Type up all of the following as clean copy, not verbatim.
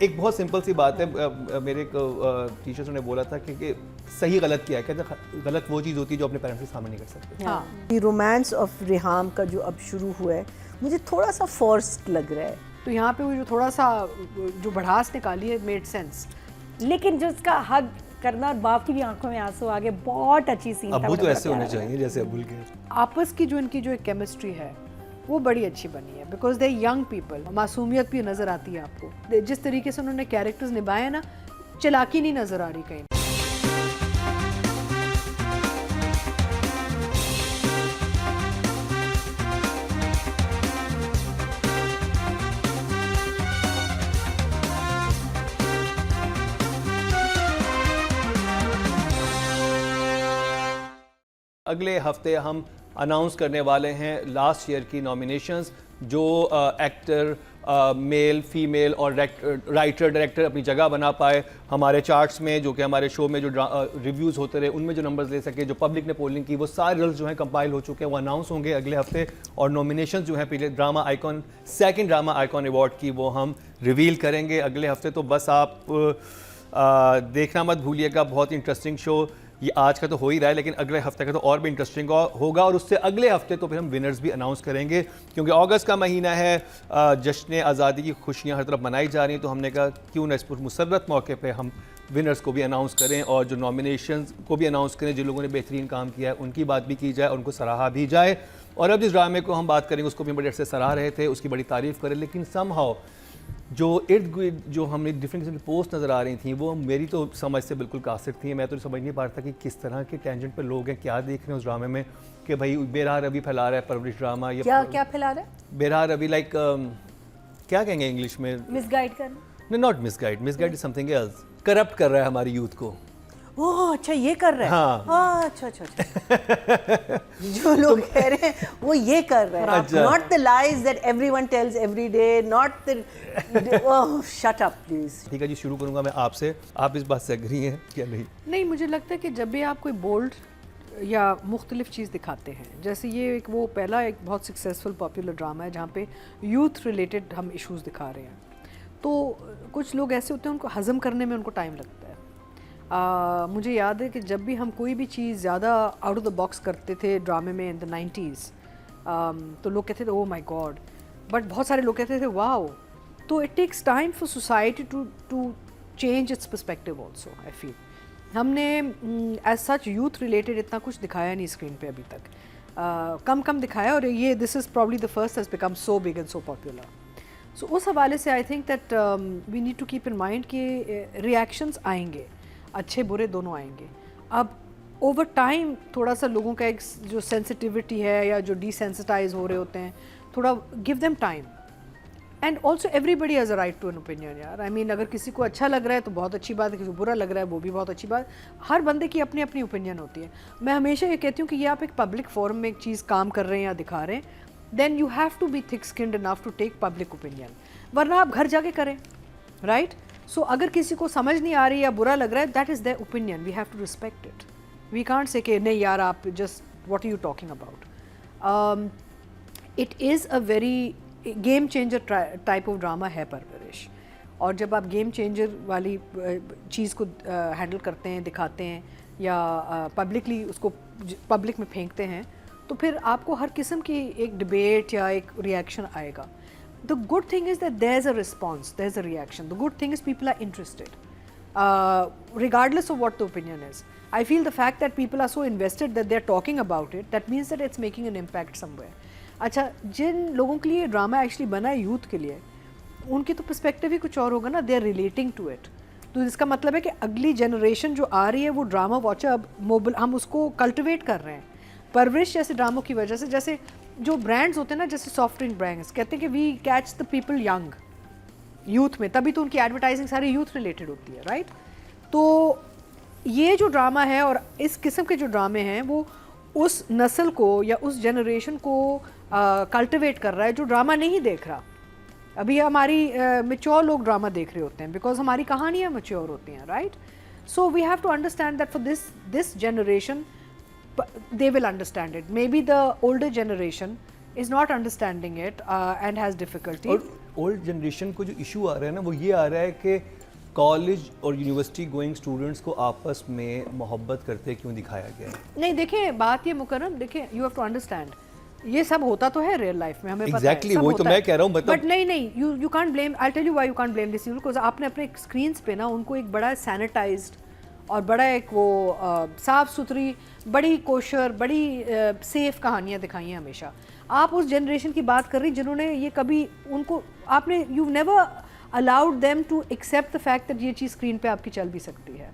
एक बहुत सिंपल सी बात है, मेरे एक टीचर्स ने बोला था कि सही गलत क्या है, कहते गलत वो चीज़ होती है जो अपने पेरेंट्स के सामने नहीं कर सकते। हाँ, रोमांस ऑफ रिहाम का जो अब शुरू हुआ है मुझे थोड़ा सा फोर्स्ड लग रहा है। तो यहाँ पे वो जो थोड़ा सा जो भड़ास निकाली है मेड सेंस, लेकिन जो उसका हग करना और बाप की भी आंखों में आंसू आ गए, बहुत अच्छी सीन था। अब्बू तो ऐसे होने चाहिए जैसे अब्बुल के। आपस की जो इनकी जो एक केमिस्ट्री है वो बड़ी अच्छी बनी है, बिकॉज दे यंग पीपल। मासूमियत भी नज़र आती है आपको, जिस तरीके से उन्होंने कैरेक्टर्स निभाए हैं ना, चालाकी नहीं नज़र आ रही कहीं। अगले हफ्ते हम अनाउंस करने वाले हैं लास्ट ईयर की नॉमिनेशंस, जो एक्टर, मेल, फीमेल और राइटर, डायरेक्टर अपनी जगह बना पाए हमारे चार्ट्स में, जो कि हमारे शो में जो रिव्यूज़ होते रहे उनमें जो नंबर्स ले सके, जो पब्लिक ने पोलिंग की, वो सारे रिजल्ट जो हैं कंपाइल हो चुके हैं, वो अनाउंस होंगे अगले हफ्ते। और नॉमिनेशन जो हैं पहले drama icon, second drama icon award की, वो हम रिवील करेंगे अगले हफ्ते। तो बस आप देखना मत भूलिएगा, बहुत इंटरेस्टिंग शो ये आज का तो हो ही रहा है, लेकिन अगले हफ्ते का तो और भी इंटरेस्टिंग होगा। और उससे अगले हफ्ते तो फिर हम विनर्स भी अनाउंस करेंगे, क्योंकि अगस्त का महीना है, जश्न आज़ादी की खुशियां हर तरफ मनाई जा रही हैं। तो हमने कहा क्यों ना इस मुसर्रत मौके पे हम विनर्स को भी अनाउंस करें और जो नॉमिनेशंस को भी अनाउंस करें, जिन लोगों ने बेहतरीन काम किया है उनकी बात भी की जाए, उनको सराहा भी जाए। और अब जिस ड्रामे को हम बात करेंगे उसको भी बड़े अच्छे सराह रहे थे, उसकी बड़ी तारीफ़ करें, लेकिन समहाउ जो इर्द गिर्द जो हमें डिफरेंट किस्म की पोस्ट नज़र आ रही थी, वो मेरी तो समझ से बिल्कुल कासिर थी। मैं तो समझ नहीं पा रहा था कि किस तरह के टेंजेंट पे लोग हैं, क्या देख रहे हैं उस ड्रामे में, कि भाई बेरहा रवि फैला रहा है परवरिश ड्रामा। क्या क्या फैला रहा है? बेरहा रवि लाइक क्या कहेंगे इंग्लिश में? मिसगाइड करना? Not misguide, misguide is something else. Corrupt कर रहा है हमारी यूथ को। ओह अच्छा, ये कर रहे हैं। हाँ। अच्छा अच्छा अच्छा। जो लोग कह रहे हैं वो ये कर रहे हैं। अच्छा। Not the lies that everyone tells every day, not the oh shut up please. ठीक है जी, शुरू करूंगा मैं आपसे, आप इस बात से एग्री हैं क्या? नहीं, मुझे लगता है कि जब भी आप कोई बोल्ड या मुख्तलिफ चीज़ दिखाते हैं, जैसे ये एक वो पहला एक बहुत सक्सेसफुल पॉपुलर ड्रामा है जहाँ पे यूथ रिलेटेड हम इश्यूज़ दिखा रहे हैं, तो कुछ लोग ऐसे होते हैं उनको हज़म करने में उनको टाइम लगता है। मुझे याद है कि जब भी हम कोई भी चीज़ ज़्यादा आउट ऑफ द बॉक्स करते थे ड्रामे में इन द 90s, तो लोग कहते थे ओह माय गॉड, बट बहुत सारे लोग कहते थे वाओ। तो it takes time for society to change its perspective also. I feel हमने एज सच यूथ रिलेटेड इतना कुछ दिखाया नहीं स्क्रीन पे अभी तक, कम दिखाया, और ये this is probably the first has become so big and so popular. So उस हवाले से I think that we need to keep in mind कि रिएक्शंस आएंगे, अच्छे बुरे दोनों आएंगे। अब ओवर टाइम थोड़ा सा लोगों का एक जो सेंसिटिविटी है या जो डिसेंसिटाइज हो रहे होते हैं, थोड़ा give them time. And also everybody has a right to an opinion यार। आई मीन अगर किसी को अच्छा लग रहा है तो बहुत अच्छी बात है, किसी को बुरा लग रहा है वो भी बहुत अच्छी बात। हर बंदे की अपनी अपनी ओपिनियन होती है। मैं हमेशा ये कहती हूँ कि ये आप एक पब्लिक फोरम में एक चीज़ काम कर रहे हैं या दिखा रहे हैं, then you have to be thick skinned enough to take public opinion, वरना आप घर जाके करें, राइट? सो अगर किसी को समझ नहीं आ रही या बुरा लग रहा है, that is their opinion, we have to respect it. We can't say कि नहीं यार आप just what are you talking about. It is a very game changer type of drama है परवरिश, और जब आप गेम चेंजर वाली चीज़ को हैंडल करते हैं, दिखाते हैं या पब्लिकली उसको पब्लिक में फेंकते हैं, तो फिर आपको हर किस्म की एक डिबेट या एक रिएक्शन आएगा। The good thing is that there's a response, there's a reaction. The good thing is people are interested, regardless of what the opinion is. I feel the fact that people are so invested that they're talking about it, that means that it's making an impact somewhere. अच्छा, जिन लोगों के लिए drama actually बना है youth के लिए, उनकी तो पर्सपेक्टिव ही कुछ और होगा ना, they are relating to it. तो इसका मतलब है कि अगली जनरेशन जो आ रही है वो ड्रामा वॉचर, अब मोबाइल हम उसको कल्टिवेट कर रहे हैं परवरिश जैसे ड्रामों की वजह से। जैसे जो ब्रांड्स होते हैं ना, जैसे सॉफ्ट ड्रिंक ब्रांड्स कहते हैं कि we catch the people young, youth में, तभी तो उनकी एडवर्टाइजिंग सारी यूथ रिलेटेड होती है, राइट? तो ये जो ड्रामा है और इस किस्म के जो ड्रामे हैं वो उस नस्ल को या उस जनरेशन को कल्टिवेट कर रहा है जो ड्रामा नहीं देख रहा। अभी हमारी मैच्योर लोग ड्रामा देख रहे होते हैं बिकॉज हमारी कहानियाँ मैच्योर होती हैं, right? So we have to understand that for this generation they will understand it. Maybe the older generation is not understanding it and has difficulty. Old generation को जो इशू आ रहा है ना वो ये आ रहा है कि कॉलेज और यूनिवर्सिटी गोइंग स्टूडेंट्स को आपस में मोहब्बत करते क्यों दिखाया गया है? नहीं देखिए, बात ये मुकर्रम, देखिए यू हैव टू अंडरस्टैंड, ये सब होता तो है रियल लाइफ में, हमें पता है Exactly, वही तो मैं कह रहा हूँ, बट नहीं you can't blame, I tell you why you can't blame this, because आपने अपने स्क्रीन्स पे ना उनको एक बड़ा सैनिटाइज्ड और बड़ा एक वो साफ़ सुथरी, बड़ी कोशर, बड़ी सेफ कहानियाँ दिखाई हैं हमेशा। आप उस जनरेशन की बात कर रही जिन्होंने ये कभी, उनको आपने, you never allowed them to accept the fact that ये चीज़ स्क्रीन पे आपकी चल भी सकती है।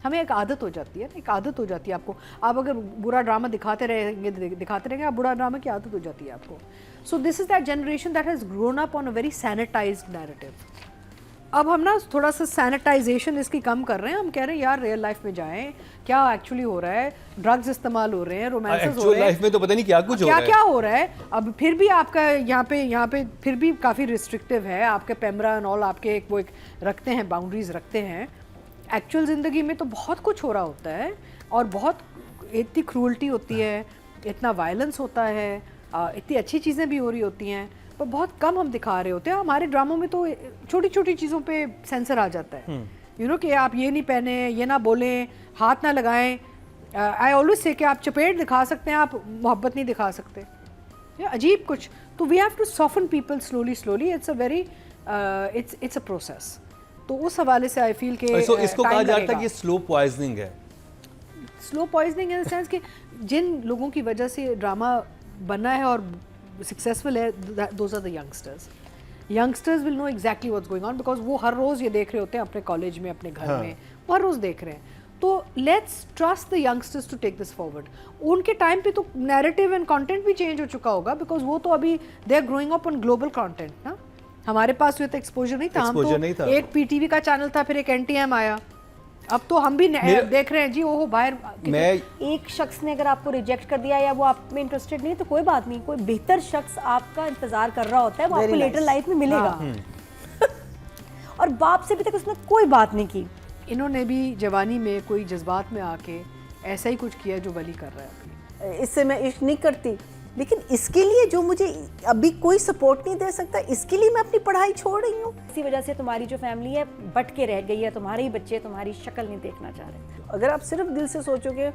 हमें एक आदत हो जाती है ना, एक आदत हो जाती है आपको, आप अगर बुरा ड्रामा दिखाते रहेंगे आप, बुरा ड्रामा की आदत हो जाती है आपको। So this is that generation that has grown up on a very sanitised narrative. अब हम ना थोड़ा सा सैनिटाइजेशन इसकी कम कर रहे हैं, हम कह रहे हैं यार रियल लाइफ में जाएं, क्या एक्चुअली हो रहा है, ड्रग्स इस्तेमाल हो रहे हैं, रोमांसेस हो रहे हैं, लाइफ में तो पता नहीं क्या कुछ हो रहा है, क्या हो रहा है। अब फिर भी आपका यहाँ पे फिर भी काफ़ी रिस्ट्रिक्टिव है, आपके पैमरा एंड ऑल आपके एक रखते हैं, बाउंड्रीज रखते हैं। एक्चुअल ज़िंदगी में तो बहुत कुछ हो रहा होता है और बहुत इतनी क्रूअल्टी होती है, इतना वायलेंस होता है, इतनी अच्छी चीज़ें भी हो रही होती हैं, पर बहुत कम हम दिखा रहे होते हैं। हमारे ड्रामों में तो छोटी छोटी चीज़ों पे सेंसर आ जाता है, यू नो कि आप ये नहीं पहने, ये ना बोलें, हाथ ना लगाएं। आई ऑलवेज से कि आप चपेट दिखा सकते हैं, आप मोहब्बत नहीं दिखा सकते, या अजीब कुछ। तो we have to soften people slowly, it's a very it's a process. तो उस हवाले से आई फील के इसको कहा जाता है कि ये स्लो पॉइजनिंग है। Slow poisoning in the sense कि जिन लोगों की वजह से ड्रामा बना है और सक्सेसफुल है, those are the youngsters will know exactly what's going on, because वो हर रोज़ ये देख रहे होते हैं अपने कॉलेज में, अपने घर में, वो हर रोज़ देख रहे हैं। तो let's trust the youngsters to take this forward. उनके टाइम पे तो नैरेटिव एंड कंटेंट भी चेंज हो चुका होगा, बिकॉज वो तो अभी they are growing up on global content ना। हमारे पास ये तो एक्सपोजर नहीं था, हम तो एक पीटीवी का चैनल था, फिर एक एनटीएम आया, अब तो हम भी देख रहे हैं जी। ओहो बाहर एक शख्स ने अगर आपको रिजेक्ट कर दिया या वो आप में इंटरेस्टेड नहीं, तो कोई बात नहीं, कोई बेहतर शख्स आपका इंतजार कर रहा होता है, वो आपको लेटर लाइफ में मिलेगा। और बाप से भी तक उसने कोई बात नहीं की। इन्होंने भी जवानी में कोई जज्बात में आके ऐसा ही कुछ किया जो वली कर रहा है अभी। इससे मैं इश्क नहीं करती, लेकिन इसके लिए जो मुझे अभी कोई सपोर्ट नहीं दे सकता, इसके लिए मैं अपनी पढ़ाई छोड़ रही हूँ। इसी वजह से तुम्हारी जो फैमिली है बट के रह गई है, तुम्हारे ही बच्चे तुम्हारी शक्ल नहीं देखना चाह रहे। अगर आप सिर्फ दिल से सोचोगे,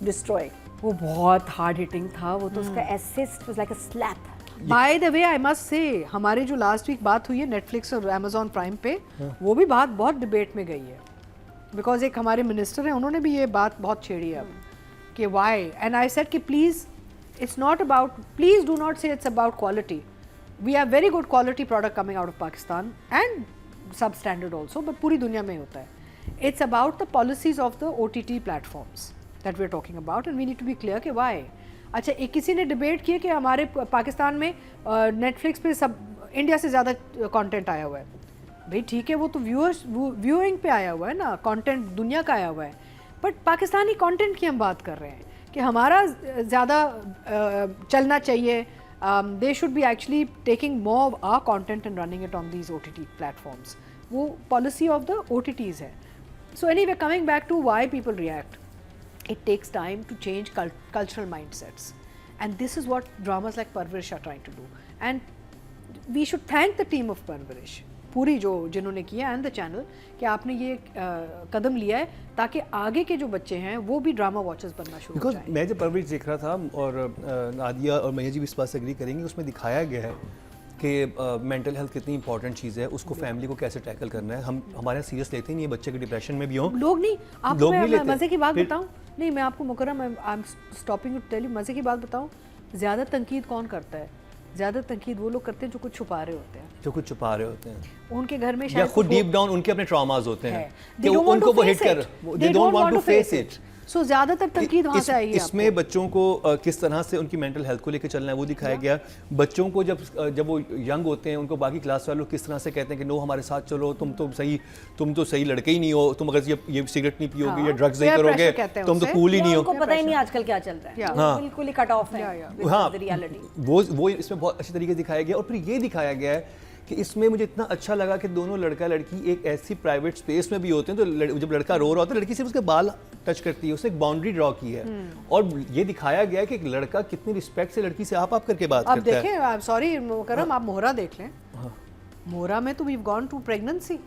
डिस्ट्रॉय। वो बहुत हार्ड हिटिंग था, वो तो उसका assist was like a slap. By the way I must say, हमारी जो लास्ट वीक बात हुई है नेटफ्लिक्स और अमेजॉन प्राइम पे, वो भी बात बहुत डिबेट में गई है, बिकॉज एक हमारे मिनिस्टर हैं, उन्होंने भी ये बात बहुत छेड़ी है अब कि वाई, एंड आई सेड कि please it's not about, please do not say it's about quality. We have very good quality product coming out of Pakistan and substandard also, but पूरी दुनिया में होता है। It's about the policies of the OTT platforms that we're talking about, and we need to be clear कि why. अच्छा, एक किसी ने डिबेट किया कि हमारे पाकिस्तान में नेटफ्लिक्स पे सब इंडिया से ज़्यादा कंटेंट आया हुआ है। भाई ठीक है, वो तो व्यूइंग पे आया हुआ है ना, कंटेंट दुनिया का आया हुआ है, बट पाकिस्तानी कंटेंट की हम बात कर रहे हैं कि हमारा ज़्यादा चलना चाहिए। They should be actually taking more of our content and running it on these OTT platforms. वो पॉलिसी ऑफ द OTTs है। So anyway, coming back to why people react, it takes time to change cultural mindsets, and this is what dramas like Parvarish are trying to do, and we should thank the team of Parvarish, पूरी जो जिन्होंने किया, and the channel, कि आपने ये कदम लिया है ताकि आगे के जो बच्चे हैं वो भी ड्रामा वॉचर्स बनना शुरू हो जाएं। मैं जब परवरिश देख रहा था, और नादिया और मैया जी भी इस बात से एग्री करेंगे, उसमें दिखाया गया है कि मेंटल हेल्थ कितनी इंपॉर्टेंट चीज़ है, उसको फैमिली को कैसे टैकल करना है। हम हमारे यहाँ सीरियस लेते नहीं है, बच्चे के डिप्रेशन में भी हों लोग नहीं। आपको मैं मज़े की बात बताऊँ, नहीं मैं आपको Mukarram, I am stopping to tell you, मज़े की बात बताऊँ, ज़्यादा तनकीद कौन करता है? ज़्यादा तनकीद वो लोग करते हैं जो कुछ छुपा रहे होते हैं, उनके घर में या खुद डीप डाउन उनके अपने ट्रॉमास होते हैं कि उनको वो हिट कर, they don't want to face it. So ज़्यादातर तनकीद वहाँ से आई है। इसमें बच्चों को किस तरह से उनकी मेंटल हेल्थ को लेकर चलना है वो दिखाया गया। बच्चों को जब वो यंग होते हैं, उनको बाकी क्लास वाले लोग किस तरह से कहते हैं कि नो हमारे साथ चलो, तुम तो सही लड़के ही नहीं हो, तुम अगर ये सिगरेट नहीं पियोगे या ड्रग्स नहीं करोगे तुम तो कूल ही नहीं हो। उनको पता ही नहीं आजकल क्या चल रहा है, बिल्कुल ही कट ऑफ है रियलिटी। वो इसमें बहुत अच्छी तरीके से दिखाया गया। और फिर ये दिखाया गया है कि इसमें मुझे इतना अच्छा लगा कि दोनों लड़का लड़की एक ऐसी प्राइवेट स्पेस में भी होते हैं, तो जब लड़का रो रहा होता है, लड़की सिर्फ उसके बाल टच करती है, उसने एक बाउंड्री ड्रॉ की है। और ये दिखाया गया है कि एक लड़का कितनी रिस्पेक्ट से लड़की से आप करके बात करता है। अब देखें, सॉरी मुकर्रम, आप मोहरा देख लें, मोरा में तो वी गॉन टू प्रेगनेंसी,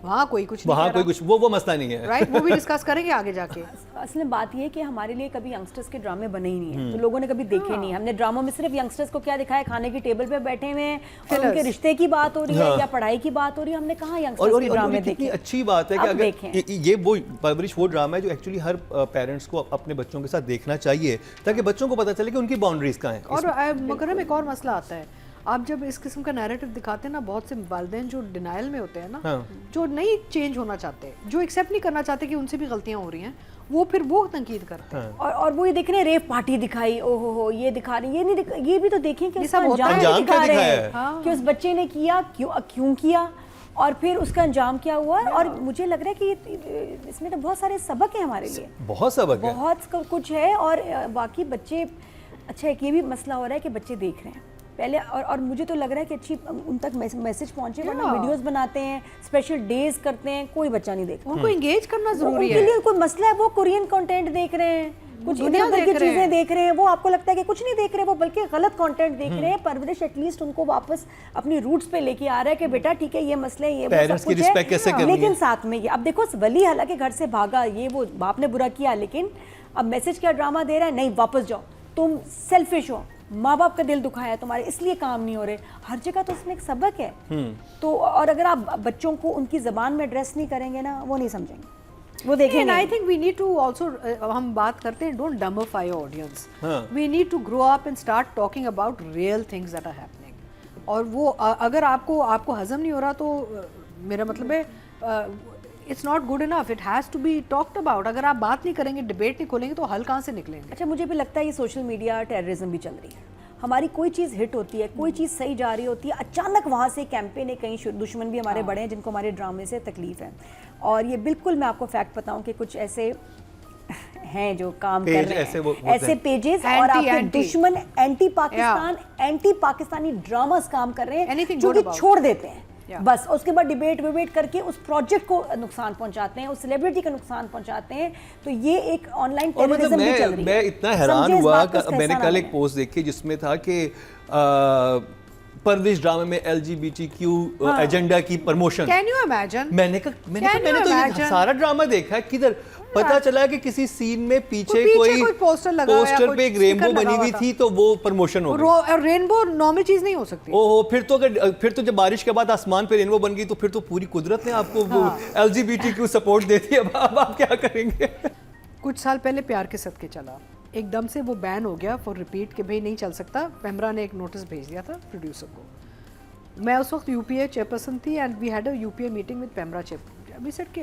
वहाँ कोई कुछ नहीं वहाँ कह कोई रहा। कुछ वो मसला नहीं है। राइट, वो भी डिस्कस करेंगे आगे जाके। असल में बात ये है कि हमारे लिए कभी यंगस्टर्स के ड्रामे बने ही नहीं है, तो लोगों ने कभी देखे नहीं। हमने ड्रामों में सिर्फ यंगस्टर्स को क्या दिखाया, खाने की टेबल पे बैठे हुए हैं और उनके रिश्ते की बात हो रही है या पढ़ाई की बात हो रही है, हमने कहाँ यंगस्टर्स के ड्रामे कितनी देखे। अच्छी बात है कि अब अगर देखें। ये वो परवरिश वो ड्रामा है जो एक्चुअली हर पेरेंट्स को अपने बच्चों के साथ देखना चाहिए, ताकि बच्चों को पता चले कि उनकी बाउंड्रीज कहाँ हैं। और मगर एक और मसला आता है, आप जब इस किस्म का नैरेटिव दिखाते हैं ना, बहुत से वालिदैन जो डिनाइल में होते हैं ना, हाँ। जो नहीं चेंज होना चाहते, जो एक्सेप्ट नहीं करना चाहते कि उनसे भी गलतियां हो रही हैं, वो फिर वो तनकीद करते हैं। और वो ये देख रहे हैं, रेव पार्टी दिखाई, ओहो हो ये दिखा रही, ये नहीं ये भी तो देखें कि ये उसका सब होता अंजाम है। भी अंजाम क्या दिखा रहे दिखाया हैं है? कि उस बच्चे ने किया क्यों किया और फिर उसका अंजाम क्या हुआ। और मुझे लग रहा है कि इसमें तो बहुत सारे सबक हैं हमारे लिए, बहुत सबक है। बहुत कुछ है। और बाकी बच्चे, अच्छा एक ये भी मसला हो रहा है कि बच्चे देख रहे हैं पहले, और मुझे तो लग रहा है कि अच्छी उन तक मैसेज पहुंचे, वरना वीडियोस बनाते हैं, स्पेशल डेज करते हैं, कोई बच्चा नहीं देखता। उनको एंगेज करना जरूरी उनके है। लिए कोई मसला है, वो कोरियन कंटेंट देख रहे हैं, कुछ दुनिया इधर-उधर की देख रहे हैं। चीजें देख रहे हैं, वो आपको लगता है कि कुछ नहीं देख रहे, वो बल्कि गलत कंटेंट देख रहे हैं। परवरिश एटलीस्ट उनको वापस अपनी रूट्स पे लेके आ रहा है कि बेटा ठीक है, ये मसले ये वो Parents सब की कुछ है, respect कैसे करनी लेकिन है। साथ में ये अब देखो, वली हालांकि घर से भागा, ये वो बाप ने बुरा किया, लेकिन अब मैसेज क्या ड्रामा दे रहा है, नहीं वापस जाओ, तुम सेल्फिश हो, माँ बाप का दिल दुखाया तुम्हारे, इसलिए काम नहीं हो रहे। हर जगह तो इसमें एक सबक है। तो और अगर आप बच्चों को उनकी ज़बान में एड्रेस नहीं करेंगे ना, वो नहीं समझेंगे, वो देखेंगे। And I think we need to also हम बात करते हैं, don't dumbify your audience. हाँ। We need to grow up and start talking about real things that are happening. और वो अगर आपको हजम नहीं हो रहा तो मेरा मतलब है it's not good enough. It has to be talked about. अगर आप बात नहीं करेंगे, डिबेट नहीं खोलेंगे तो हल कहाँ से निकलेंगे? अच्छा, मुझे भी लगता है ये सोशल मीडिया टेररिज्म भी चल रही है। हमारी कोई चीज़ हिट होती है, कोई चीज़ सही जा रही होती है, अचानक वहाँ से कैंपेन है, कहीं दुश्मन भी हमारे बड़े हैं जिनको हमारे ड्रामे से तकलीफ है। और ये बिल्कुल मैं आपको फैक्ट बताऊं कि कुछ ऐसे हैं जो काम कर रहे हैं, ऐसे पेजेस और आपके दुश्मन anti Pakistan, anti Pakistani dramas काम कर रहे हैं, जो कि छोड़ देते हैं बस, उसके बाद डिबेट विबेट करके उस प्रोजेक्ट को नुकसान पहुंचाते हैं, उस सेलिब्रिटी को नुकसान पहुंचाते हैं। तो ये एक ऑनलाइन टेररिज्म भी चल रही है। मैं इतना हैरान हुआ, मैंने कल एक पोस्ट देखी जिसमें था कि परवरिश ड्रामे में LGBTQ एजेंडा की प्रमोशन। Can you imagine? मैंने तो ये सारा ड्रामा देखा है, किधर पता चला कि किसी सीन में पीछे कोई पोस्टर लगा, पोस्टर पे एक रेनबो बनी हुई थी, तो वो प्रमोशन हो गई। और रेनबो नॉर्मल चीज नहीं हो सकती। ओहो, फिर तो जब बारिश के बाद आसमान पे रेनबो बन गई तो फिर तो पूरी कुदरत ने आपको LGBTQ सपोर्ट दे दी। अब आप क्या करेंगे? कुछ साल पहले प्यार के सदके चला, एकदम से वो बैन हो गया फॉर रिपीट के भाई नहीं चल सकता। पेमरा ने एक नोटिस भेज दिया था प्रोड्यूसर को। मैं उस वक्त UPA चेयरपर्सन थी and we had a UPA meeting with PEMRA chair. We said कि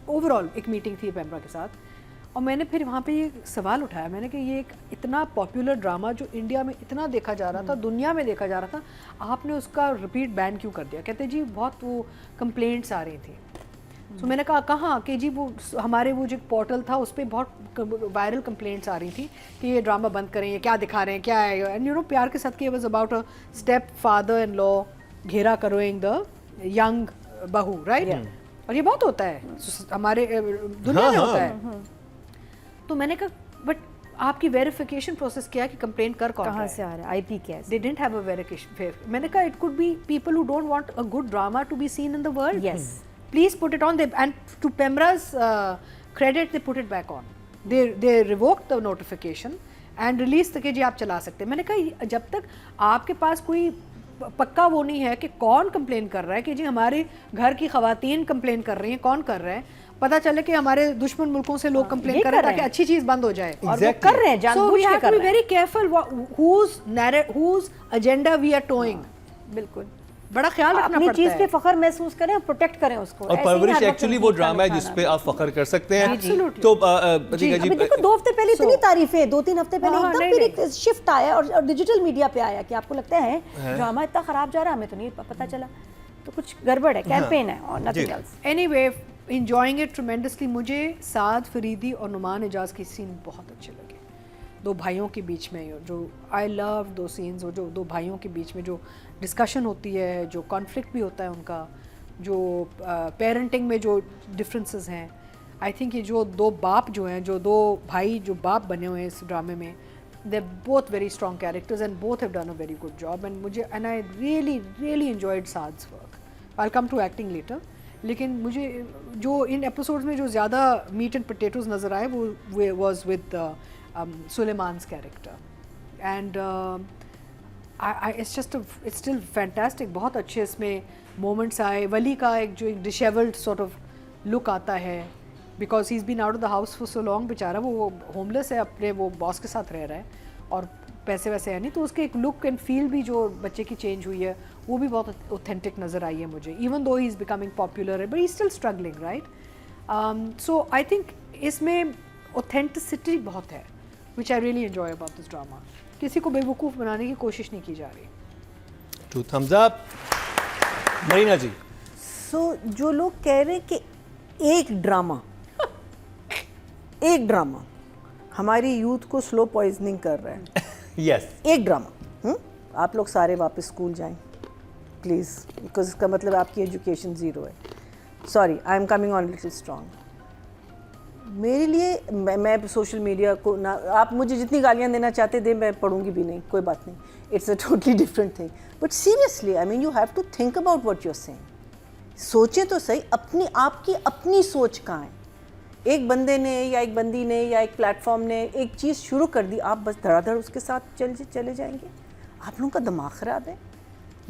ओवरऑल एक मीटिंग थी पेमरा के साथ, और मैंने फिर वहाँ पे ये सवाल उठाया, मैंने कि ये एक इतना पॉपुलर ड्रामा जो इंडिया में इतना देखा जा रहा था, दुनिया में देखा जा रहा था, आपने उसका रिपीट बैन क्यों कर दिया? कहते जी बहुत वो कंप्लेंट्स आ रही थी। तो मैंने कहा कहाँ कि जी वो हमारे वो जो पोर्टल था उस पर बहुत वायरल कंप्लेंट्स आ रही थी कि ये ड्रामा बंद करें, ये क्या दिखा रहे हैं, क्या है। एंड यू नो प्यार के साथ कि was about a step father in law घेरा करोइंग द यंग बहू, राइट? और ये बहुत होता है हमारे दुनिया में होता है। तो मैंने कहा बट आपकी वेरिफिकेशन प्रोसेस क्या है कि कंप्लेन कर कौन कहाँ से आ रहा है, IP क्या है? They didn't have a verification. मैंने कहा it could be people who don't want a good drama to be seen in the world. Yes. Please put it on. And to Pemra's credit, they put it back on. They revoked the notification and released कि जी आप चला सकते हैं। मैंने कहा जब तक आपके पास कोई पक्का वो नहीं है कि कौन कंप्लेन कर रहा है, कि जी हमारे घर की खवातीन कंप्लेन कर रही हैं, कौन कर रहा है, पता चले कि हमारे दुश्मन मुल्कों से लोग कंप्लेन कर रहे हैं ताकि अच्छी चीज बंद हो जाए। और वो कर रहे हैं, जानबूझ के कर रहे हैं। Very careful whose agenda we are towing। बिल्कुल, बड़ा ख्याल रखना अपनी पड़ता चीज है। पे फख्र महसूस करें और प्रोटेक्ट करें उसको। और परवरिश एक्चुअली वो ड्रामा है जिस पे आप फख्र कर सकते हैं। Absolutely. तो अभी देखो 2 हफ्ते पहले इतनी तारीफें, 2-3 हफ्ते पहले हाँ, एकदम नहीं, फिर एक शिफ्ट आया और डिजिटल मीडिया पे आया कि आपको लगता है ड्रामा इतना खराब जा रहा है, हमें तो नहीं पता चला, तो कुछ गड़बड़ है, कैंपेन है और nothing else. Anyway, enjoying it tremendously। मुझे साद फरीदी और नुमान एजाज की सीन बहुत अच्छे लगे, दो भाइयों के बीच में जो आई लव दो सीन्स, जो दो भाइयों के बीच में जो डिस्कशन होती है, जो कॉन्फ्लिक्ट भी होता है उनका, जो पेरेंटिंग में जो डिफरेंसेस हैं। आई थिंक ये जो दो बाप जो हैं, जो दो भाई जो बाप बने हुए हैं इस ड्रामे में, they're both very strong characters and both have done a very good job. And I really enjoyed Saad's work. I'll come to acting later. लेकिन मुझे जो इन एपिसोड्स में जो ज़्यादा मीट एंड पोटैटोज नज़र आए वो was with Suleman's character and it's still fantastic. बहुत अच्छे इसमें मोमेंट्स आए. वली का एक जो एक डिशेवल्ड सॉर्ट ऑफ लुक आता है because he is been out of the house for so long. बेचारा वो होमलेस है, अपने वो बॉस के साथ रह रहा है और पैसे वैसे है नहीं, तो उसके एक लुक एंड फील भी जो बच्चे की चेंज हुई है वो भी बहुत ऑथेंटिक नज़र आई है मुझे. Even though he is becoming popular but he still struggling, right. So I think इसमें ऑथेंटिसिटी बहुत है which I really enjoy about this drama. किसी को बेवकूफ़ बनाने की कोशिश नहीं की जा रही. Two thumbs up. Marina ji. So जो लोग कह रहे हैं कि एक ड्रामा हमारी यूथ को स्लो पॉइजनिंग कर रहा है. यस. एक ड्रामा. आप लोग सारे वापस स्कूल जाएं प्लीज़, बिकॉज इसका मतलब आपकी एजुकेशन ज़ीरो है. Sorry, I am coming on little strong. मेरे लिए मैं सोशल मीडिया को ना, आप मुझे जितनी गालियाँ देना चाहते दे, मैं पढ़ूंगी भी नहीं, कोई बात नहीं. It's a totally different thing. But seriously I mean you have to think about what you are saying. सोचें तो सही, आपकी अपनी सोच कहाँ है. एक बंदे ने या एक बंदी ने या एक प्लेटफॉर्म ने एक चीज़ शुरू कर दी, आप बस धड़ाधड़ उसके साथ चले जाएंगे. आप लोगों का दिमाग ख़राब है.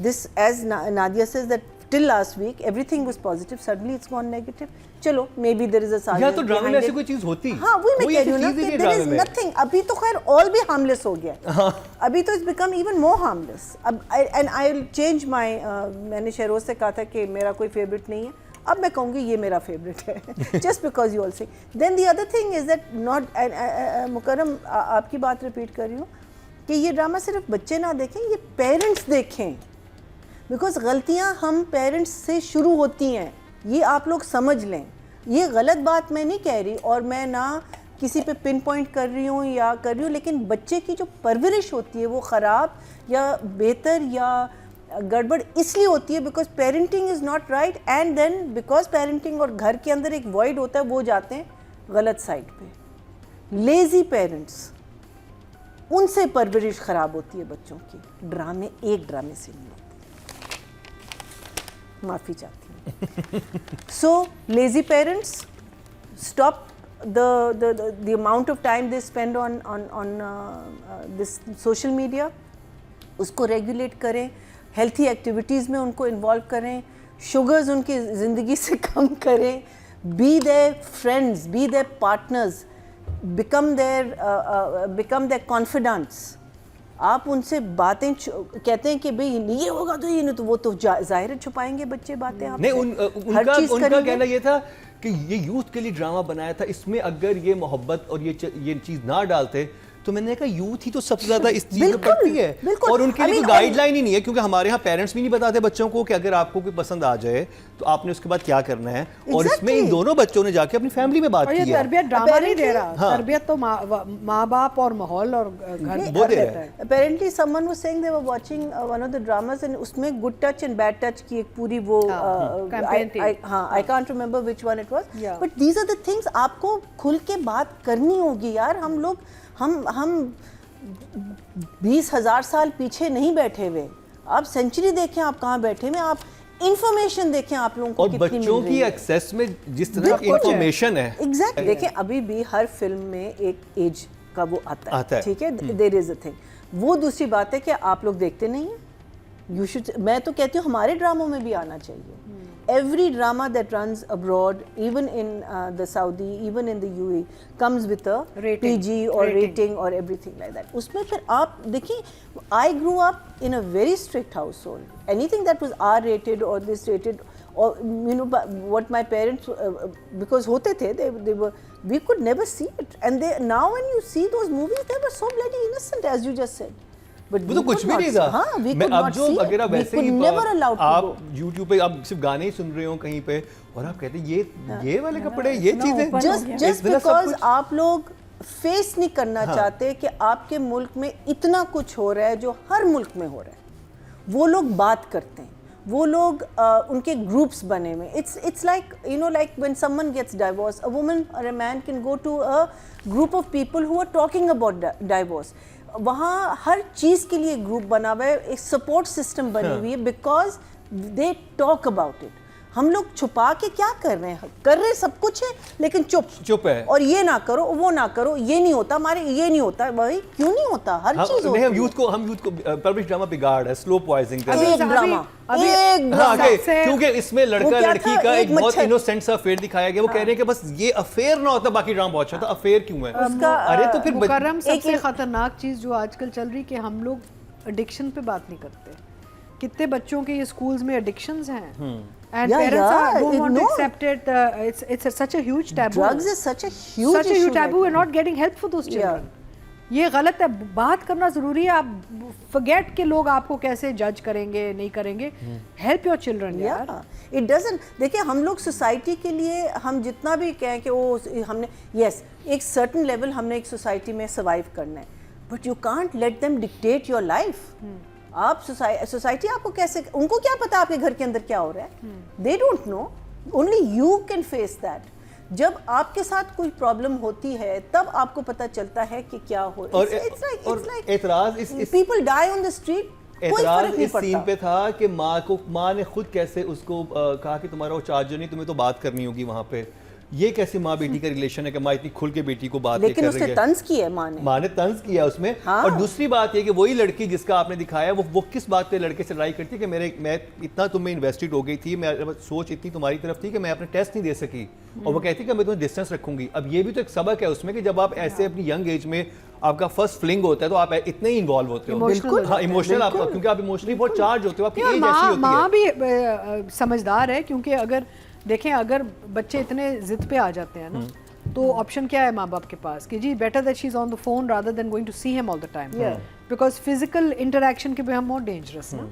This as Nadia says that till last week everything was positive, suddenly it's gone negative. चलो maybe there is a side. या तो ड्रामा में ऐसी कोई चीज़ होती. हाँ, वही मैं कह रही हूँ ना कि देयर इज नथिंग. अभी तो खैर ऑल भी हार्मलेस हो गया. अभी तो it's become even more harmless. अब and I will change my, मैंने शहरोज से कहा था कि मेरा कोई फेवरेट नहीं है, अब मैं कहूँगी ये मेरा फेवरेट है. Just because you all say. Then the other thing is that not, Mukarram आपकी बात रिपीट कर रही हूँ कि ये ड्रामा सिर्फ बच्चे ना देखें, ये पेरेंट्स देखें. बिकॉज गलतियाँ हम पेरेंट्स से शुरू होती हैं, ये आप लोग समझ लें. ये गलत बात मैं नहीं कह रही और मैं ना किसी पे पिन पॉइंट कर रही हूँ या कर रही हूँ, लेकिन बच्चे की जो परवरिश होती है वो ख़राब या बेहतर या गड़बड़ इसलिए होती है because parenting is not right. And then because parenting और घर के अंदर एक वॉइड होता है, वो जाते हैं गलत साइड पे. लेज़ी पेरेंट्स, उनसे परवरिश ख़राब होती है बच्चों की. एक ड्रामे से नहीं होती. माफ़ी चाहती हूँ. So lazy parents, stop the amount of time they spend on this social media. उसको रेगुलेट करें, हेल्थी एक्टिविटीज़ में उनको इन्वॉल्व करें, शुगर्स उनकी ज़िंदगी से कम करें. Be their friends, be their partners, become their confidants. आप उनसे बातें कहते हैं कि भाई ये होगा तो ये नहीं, तो वो तो जाहिर है छुपाएंगे बच्चे बातें. आप नहीं, उनका कहना ये था कि ये यूथ के लिए ड्रामा बनाया था, इसमें अगर ये मोहब्बत और ये चीज़ ना डालते तो मैंने कहा यूथ ही तो सबसे ज्यादा इस चीज में पड़ती है. और उनके लिए गाइडलाइन ही नहीं है, क्योंकि हमारे यहाँ पेरेंट्स भी नहीं बताते बच्चों को कि अगर आपको कोई पसंद आ जाए तो आपने उसके बाद क्या करना है. और इसमें इन दोनों बच्चों ने जाके अपनी फैमिली में बात की है. तरबियत ड्रामा नहीं दे रहा, तरबियत तो माँ बाप और माहौल और घर वो दे रहा है. Apparently someone was saying they were watching one of the dramas and उसमें good touch and bad touch की एक पूरी वो कैंपेन थी. हाँ, I can't remember which one it was. But these are the things आपको खुल के बात करनी होगी यार. हम लोग हम 20,000 साल पीछे नहीं बैठे हुए. आप सेंचुरी देखें आप कहाँ बैठे हुए. आप इंफॉर्मेशन देखें आप लोगों को और बच्चों की एक्सेस में जिस तरह की इंफॉर्मेशन है. एग्जैक्टली. देखें अभी भी हर फिल्म में एक एज का वो आता है. ठीक है, देयर इज अ थिंग. वो दूसरी बात है कि आप लोग देखते नहीं हैं. यू शुड, मैं तो कहती हूँ हमारे ड्रामों में भी आना चाहिए. Every drama that runs abroad, even in the Saudi, even in the UAE, comes with a PG or rating or everything like that. उसमें फिर आप देखिए, I grew up in a very strict household. Anything that was R rated or this rated, or you know what my parents, because होते थे, they were, we could never see it. And they, now when you see those movies, they were so bloody innocent, as you just said. वो तो कुछ भी नहीं था. हाँ, मैं अब जो अगर आप वैसे ही आप YouTube पे आप सिर्फ गाने ही सुन रहे हो कहीं पे और आप कहते हैं ये वाले कपड़े, ये चीजें, जस्ट बिकॉज आप लोग फेस नहीं करना चाहते कि आपके मुल्क में इतना कुछ हो रहा है जो हर मुल्क में हो रहा है. वो लोग बात करते हैं, वो लोग उनके ग्रुप्स बने हुए. It's like you know, like when someone gets divorce, a woman और a man can go to a group of people who are talking about divorce. वहाँ हर चीज़ के लिए ग्रुप बना हुआ है, एक सपोर्ट सिस्टम बनी हुई है, because they talk about it. हम लोग छुपा के क्या कर रहे हैं? कर रहे सब कुछ है लेकिन चुप है। और ये ना करो, वो ना करो, ये नहीं होता हमारे, ये नहीं होता। भाई क्यों नहीं होता? हर चीज होती है। हम यूथ को परवरिश ड्रामा बिगाड़ है, स्लो पॉइजनिंग कर रहे हैं। एक ड्रामा, क्योंकि इसमें लड़का लड़की का एक बहुत इनोसेंट सा अफेयर दिखाया गया। वो कह रहे हैं कि बस ये अफेयर ना होता बाकी ड्रामा बहुत अच्छा था, अफेयर क्यों है? अरे तो फिर मुकर्रम, सबसे खतरनाक चीज जो आजकल चल रही कि हम लोग एडिक्शन पे बात नहीं करते। कितने बच्चों के ये स्कूल्स में एडिक्शंस हैं and parents don't want to accept it. It's such a huge taboo. Drugs is such a huge taboo. We're not getting help for those children. ये गलत है, बात करना जरूरी है। आप forget कि लोग आपको कैसे जज करेंगे, नहीं करेंगे। Help your children यार। It doesn't, देखिए हम लोग सोसाइटी के लिए हम जितना भी कहें कि वो हमने yes एक certain level हमने एक सोसाइटी में survive करना है, but you can't let them dictate your life. आप सोसाइटी आपको कैसे, उनको क्या पता आपके घर के अंदर क्या हो रहा है? They don't know, only you can face that. जब आपके साथ कोई प्रॉब्लम होती है तब आपको पता चलता है कि क्या हो रहा है। It's like एतराज is people die on the street, कोई फर्क नहीं पड़ता। सीन पे था कि माँ ने खुद कैसे उसको कहा कि तुम्हारा वो चार्जर नहीं, तुम्हें तो बात करनी होगी वहाँ पे। ये कैसे माँ बेटी का रिलेशन है कि माँ इतनी खुल के बेटी को बात लेकिन कर रही है। उसने तंज किया, माँ ने तंज किया उसमें। हाँ। और दूसरी बात ये कि वही लड़की जिसका आपने दिखाया वो किस बात पे लड़के से लड़ाई करती है कि मैं इतना तुम में इन्वेस्टेड हो गई थी, मैं सोच इतनी तुम्हारी तरफ थी कि मैं अपने टेस्ट नहीं दे सकी, और वो कहती कि मैं तुम्हें डिस्टेंस रखूंगी। अब ये भी तो एक सबक है उसमें कि जब आप ऐसे अपनी यंग एज में आपका फर्स्ट फ्लिंग होता है तो आप इतने ही इन्वॉल्व होते हो। बिल्कुल, हाँ, इमोशनल आप, क्योंकि आप इमोशनली बहुत चार्ज होते हो, आपकी एज ऐसी होती है। माँ भी समझदार है, क्योंकि अगर देखें अगर बच्चे इतने जिद पे आ जाते हैं ना, तो ऑप्शन क्या है माँ बाप के पास कि जी better that she is on the phone rather than going to see him all the time, because physical interaction के भी हम मोर डेंजरस ना।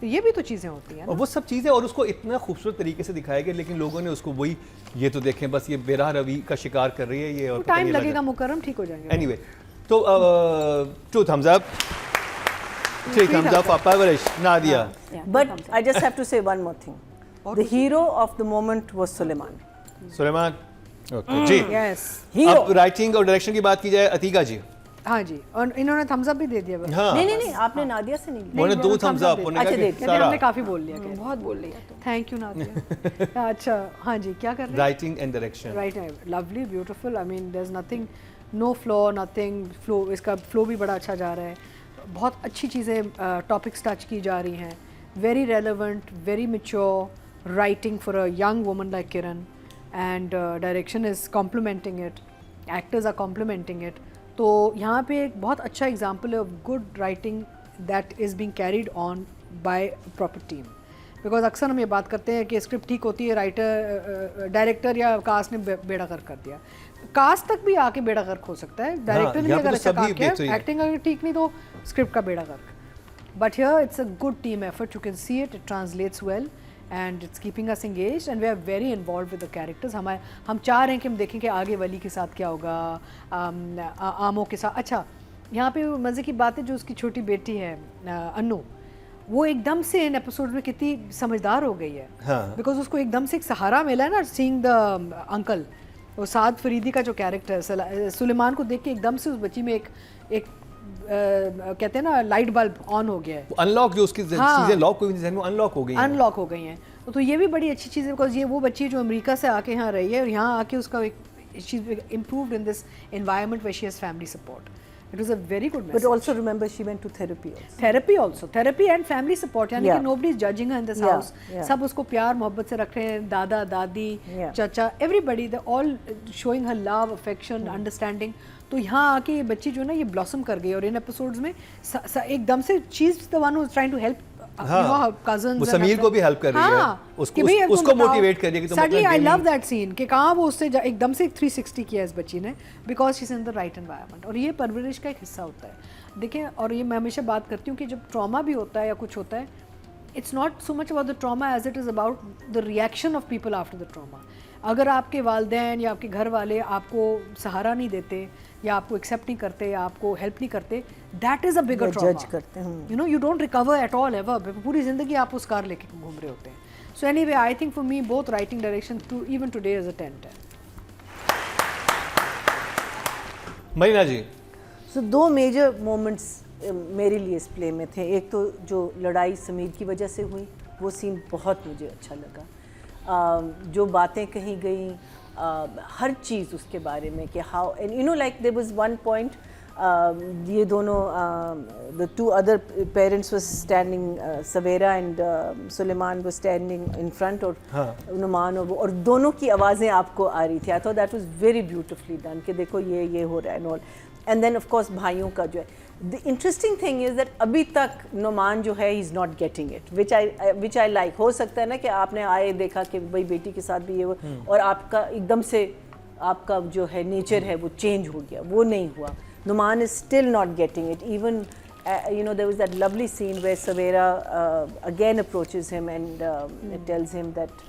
तो ये भी तो चीज़ें होती हैं और वो सब चीज़ें, और उसको इतना खूबसूरत तरीके से दिखाया गया, लेकिन लोगों ने उसको वही, ये तो देखें बस ये बेराह रवि का शिकार कर रही है ये, और टाइम लगेगा मुकर्रम, ठीक हो जाएंगे। एनीवे, तो 2 thumbs up, 3 thumbs up for Parvarish, Nadia. But I just have to say one more thing. The hero of the moment was Suleiman. Suleiman, okay जी। यस, अब राइटिंग और डायरेक्शन की बात की जाए, अतीका जी। हाँ जी, और इन्होंने थम्स अप भी दे दिया। हाँ, नहीं, आपने नादिया से नहीं लिया। उन्होंने 2 thumbs up, अच्छा, देख, हमने काफी बोल लिया, बहुत बोल लिया। Thank you Nadia. अच्छा, हाँ जी, क्या कर रहे हैं? Writing and direction. Right, lovely, beautiful. I mean there is nothing, no flaw, nothing flow. इसका फ्लो भी बड़ा अच्छा जा रहा है, बहुत अच्छी चीज़ें टॉपिक्स टच की जा रही हैं, very relevant, very mature writing for a young woman like Kiran, and direction is complementing it, actors are complementing it. तो यहाँ पे एक बहुत अच्छा एग्जाम्पल है of good writing that is being carried on by a proper team. Because अक्सर हम ये बात करते हैं कि स्क्रिप्ट ठीक होती है, राइटर डायरेक्टर या कास्ट ने बेड़ा गर्क कर दिया। कास्ट तक भी आके बेड़ा गर्क हो सकता है, डायरेक्टर ने अगर अच्छा काम किया, एक्टिंग अगर ठीक नहीं तो स्क्रिप्ट का बेड़ा गर्क। But here it's a good team effort, you can see it translates well and it's keeping us engaged and we are very involved with the characters. हम चाह रहे हैं कि हम देखें कि आगे वली के साथ क्या होगा, आमों के साथ। अच्छा, यहाँ पे मज़े की बात है, जो उसकी छोटी बेटी है अन्नू, वो एकदम से इन एपिसोड में कितनी समझदार हो गई है, बिकॉज उसको एकदम से एक सहारा मिला है ना, सीइंग द अंकल। वो साद फरीदी का जो कैरेक्टर है, सुलेमान को देख के एकदम से उस बच्ची में एक कहते हैं ना लाइट बल्ब ऑन हो गया है, अनलॉक, जो उसकी चीजें लॉक हुई थी वो अनलॉक हो गई हैं, अनलॉक हो गई हैं। तो ये भी बड़ी अच्छी चीज़ है, बिकॉज ये वो बच्ची जो अमेरिका से आके यहाँ रही है और यहाँ आके उसका एक she improved in this environment where she has family support. It was a very good message. But also remember she went to therapy also. Therapy and family support. यानी कि nobody is judging her in this house. सब उसको प्यार मोहब्बत से रख रहे हैं, दादा दादी चाचा, everybody, they all showing her love, affection, understanding. तो यहाँ आके ये बच्ची जो है ना ये ब्लॉसम कर गई और इन एपिसोड्स में एकदम से she is the one who is trying to help वो समीर को भी हेल्प कर रही है, उसको मोटिवेट कर रही है कि तुम suddenly I love that scene कि कहाँ वो उससे एकदम से 360 किया इस बच्ची ने, because she is in the right environment. और ये परवरिश का एक हिस्सा होता है. देखें, और ये मैं हमेशा बात करती हूँ कि जब ट्रॉमा भी होता है या कुछ होता है, it's not so much about the trauma as it is about the reaction of people after the trauma. अगर आपके वालिदैन या आपके घर वाले आपको सहारा नहीं देते या आपको एक्सेप्ट नहीं करते या आपको हेल्प नहीं करते, that is a bigger trauma. जज करते हैं, you know, you don't recover at all ever. पूरी ज़िंदगी आप उस कार लेके घूम रहे होते हैं. So anyway, I think for me both writing direction to even today is a 10/10. Marina ji, so दो मेजर मोमेंट्स मेरे लिए इस प्ले में थे। एक तो जो लड़ाई समीर की वजह से हुई, वो सीन बहुत मुझे अच्छा लगा। जो बातें कही गई, हर चीज़ उसके बारे में कि how and you know like there was one point, ये दोनों the two other parents was standing, Savera and Suleiman was standing in front, और नुमान और दोनों की आवाज़ें आपको आ रही थी। I thought that was very beautifully done कि देखो ये हो रहा है and all. And then of course भाइयों का जो है, the interesting thing is that अभी तक नुमान जो है, he is not getting it, which I like. हो सकता है ना कि आपने आए देखा कि भाई बेटी के साथ भी ये वो, और आपका एकदम से आपका जो है नेचर है वो चेंज हो गया, वो नहीं हुआ। Numan is still not getting it. Even you know, there was that lovely scene where Savera again approaches him and tells him that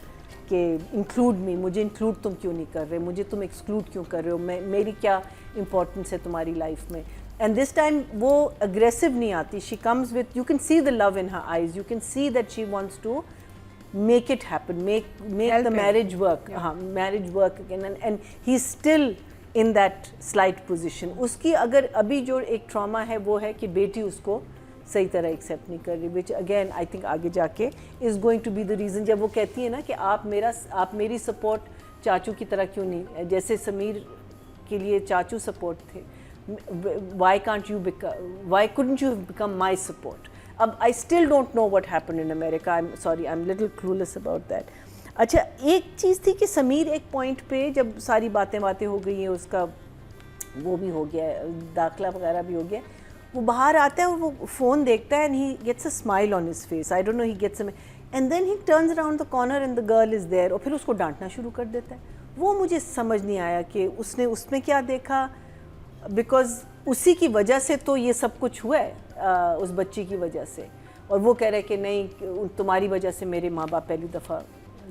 कि include me, मुझे include तुम क्यों नहीं कर रहे, मुझे तुम exclude क्यों कर रहे हो, मेरी क्या importance है तुम्हारी life में। And this time वो aggressive नहीं आती, she comes with, you can see the love in her eyes, you can see that she wants to make it happen, make the marriage work, marriage work again, and he's still in that slight position। उसकी अगर अभी जो एक trauma है वो है कि बेटी उसको सही तरह एक्सेप्ट नहीं कर रही, which again I think आगे जाके is going to be the reason। जब वो कहती है ना कि आप मेरी सपोर्ट चाचू की तरह क्यों नहीं, जैसे समीर के लिए चाचू सपोर्ट थे, why couldn't you become my support। अब I still don't know what happened in America, I'm sorry, I'm little clueless about that। अच्छा, एक चीज़ थी कि समीर एक पॉइंट पे जब सारी बातें हो गई हैं, उसका वो भी हो गया, दाखला वगैरह भी हो गया, वो बाहर आता है और वो फ़ोन देखता है and he gets a smile on his face, I don't know, he gets and then he turns around the corner and the girl is there, और फिर उसको डांटना शुरू कर देता है। वो मुझे समझ नहीं आया कि उसने उसमें क्या देखा, बिकॉज उसी की वजह से तो ये सब कुछ हुआ है, उस बच्ची की वजह से, और वो कह रहे कि नहीं तुम्हारी वजह से मेरे माँ बाप पहली दफ़ा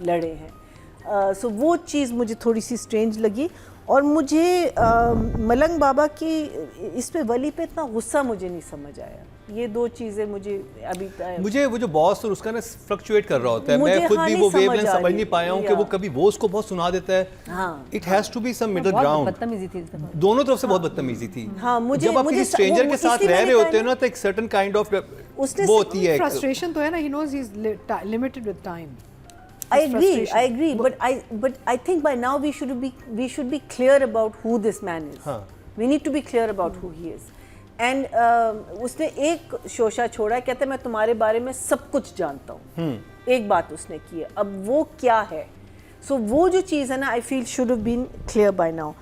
लड़े हैं। सो वो चीज़ मुझे थोड़ी सी स्ट्रेंज लगी। और मुझे मलंग बाबा की इस पे वली पे इतना गुस्सा मुझे नहीं समझ आया। ये दो चीज़ें मुझे वो जो बॉस और उसका ना फ्लक्चुएट कर रहा होता है, मैं खुद भी वो वेवलेंथ समझ नहीं पाया हूँ कि वो कभी वो उसको बहुत सुना देता है। It has to be some middle ground. बदतमीजी थी दोनों तरफ से बहुत बदतमीजी थी। हाँ, जब आप किसी स्ट्रेंजर के साथ रह रहे होते हो ना, तो एक सर्टेन काइंड ऑफ वो होती है, फ्रस्ट्रेशन तो है ना, he knows he is limited with time. I agree, but I think by now we should be clear about who this man is. We need to be clear about who he is. And उसने एक शोशा छोड़ा, कहते मैं तुम्हारे बारे में सब कुछ जानता हूँ, एक बात उसने की है, अब वो क्या है। So वो जो चीज़ है ना, I feel should have been clear by now.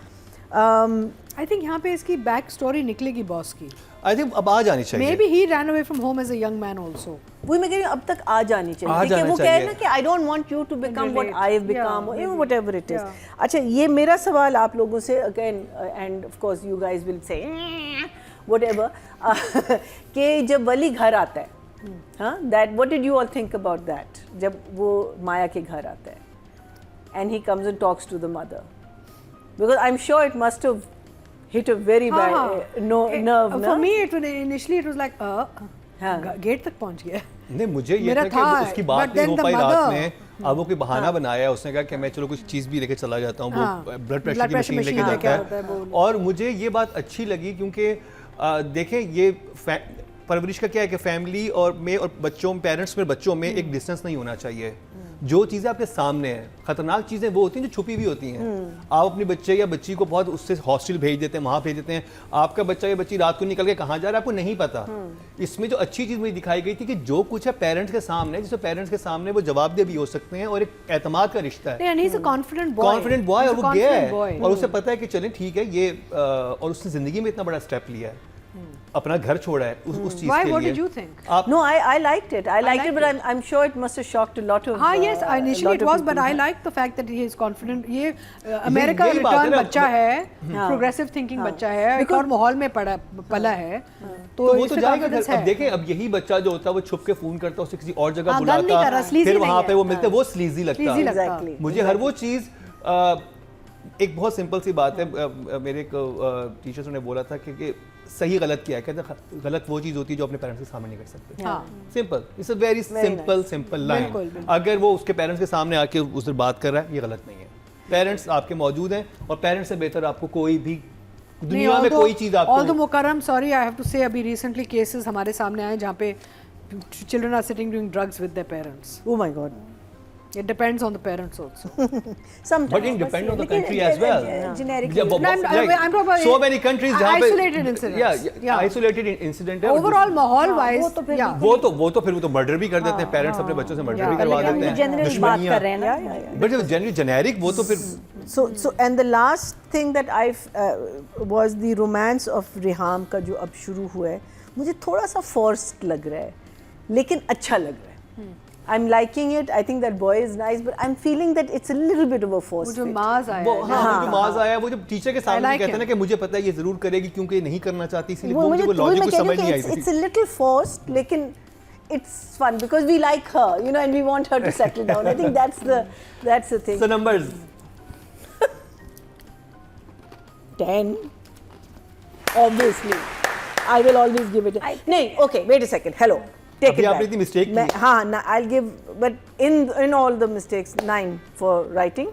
I think यहाँ पे इसकी बैक स्टोरी निकलेगी बॉस की। I think अब आ जानी चाहिए। Maybe he ran away from home as a young man also. वही मैं कह रही हूँ, अब तक आ जानी चाहिए, क्योंकि वो कह रहे ना कि I don't want you to become what I have become, or even whatever it is. अच्छा, ये मेरा सवाल आप लोगों से again, and of course you guys will say whatever, कि जब वली घर आता है, हाँ, that what did you all think about that? जब वो माया के घर आता है, and he comes and talks to the mother, because I'm sure it must have hit a very bad nerve. For me, initially it was like, gate तक पहुंच गया। नहीं, मुझे ये था कि उसकी बात नहीं हो पाई रात में, अब वो कोई बहाना बनाया, उसने कहा कि मैं चलो कुछ चीज़ भी लेके चला जाता हूँ, वो ब्लड प्रेशर की मशीन लेके जाता है। और मुझे ये बात अच्छी लगी, क्योंकि देखें ये परवरिश का क्या है कि फैमिली और बच्चों, पेरेंट्स में बच्चों में एक डिस्टेंस नहीं होना चाहिए। जो चीज़ें आपके सामने हैं, खतरनाक चीज़ें वो होती हैं जो छुपी हुई होती हैं। आप अपने बच्चे या बच्ची को बहुत उससे हॉस्टल भेज देते हैं, वहाँ भेज देते हैं, आपका बच्चा या बच्ची रात को निकल के कहाँ जा रहा है आपको नहीं पता। इसमें जो अच्छी चीज़ मुझे दिखाई गई थी कि जो कुछ है पेरेंट्स के सामने, जिससे पेरेंट्स के सामने वो जवाबदेह भी हो सकते हैं, और एक एतमाद का रिश्ता है। कॉन्फिडेंट बॉय, और वो गया है और उसे पता है कि चलें ठीक है ये, और उसने ज़िंदगी में इतना बड़ा स्टेप लिया है, अपना घर छोड़ा है उस चीज के लिए। Why? What did you think? No, I liked it. I liked it, but I'm sure it must have shocked a lot of. Yes, initially it was, but I liked the fact that he is confident. ये America return बच्चा है, progressive thinking बच्चा है, एक और माहौल में पला है, तो वो तो जाएगा घर। अब देखें, अब यही बच्चा जो होता है वो छुप के फोन करता है, उसे किसी और जगह बुलाता, फिर वहाँ पे वो मिलते, वो स्लीजी लगता है। मुझे हर वो चीज़, एक बहुत सिंपल सी बात है, मेरे एक टीचर्स ने बोला था कि सही गलत क्या है, कहते गलत वो चीज़ होती है जो अपने पेरेंट्स के सामने नहीं कर सकते। Simple, it's a very simple line. अगर वो उसके पेरेंट्स के सामने आके उससे बात कर रहा है, ये गलत नहीं है। पेरेंट्स आपके मौजूद हैं, और पेरेंट्स से बेहतर आपको कोई भी दुनिया में कोई चीज आपको all the Mukarram, sorry I have to say, अभी रिसेंटली केसेस हमारे सामने आए जहाँ पे children are sitting doing drugs with their parents. Oh my God. It depends on the parents also. Sometimes. But it depends on the country as well. Generic. Yeah, but- I'm like, talking about so many countries जहाँ पे isolated incidents. yeah, isolated incident है. Overall माहौल wise वो तो फिर वो तो फिर वो तो मर्डर भी कर देते हैं, पेरेंट्स अपने बच्चों से मर्डर भी करवा देते हैं, जनरल बात कर रहे हैं ना. बट जनरली जेनेरिक वो तो फिर So and the last thing that I was the romance of Reham का जो अब शुरू हुआ है, मुझे थोड़ा सा forced लग रहा है, लेकिन अच्छा लग रहा है. I'm liking it. I think that boy is nice, but I'm feeling that it's a little bit of a force. वो जो fit. माज आया वो है. हाँ जो माज आया वो जब टीचर के सामने like कहते हैं ना him. कि मुझे पता है ये जरूर करेगी क्योंकि ये नहीं करना चाहती, इसलिए वो मुझे वो मैं लॉजिक कुछ कह रही समझ हूँ नहीं कि आई it's थी. a little forced, लेकिन it's fun because we like her, you know, and we want her to settle down. I think that's the thing. So numbers 10. Obviously, I will always give it. नहीं, okay, wait a second. Hello. Take अभी it आपने back. इतनी mistake मैं- की. हाँ, I'll give, but in all the mistakes, 9 for writing,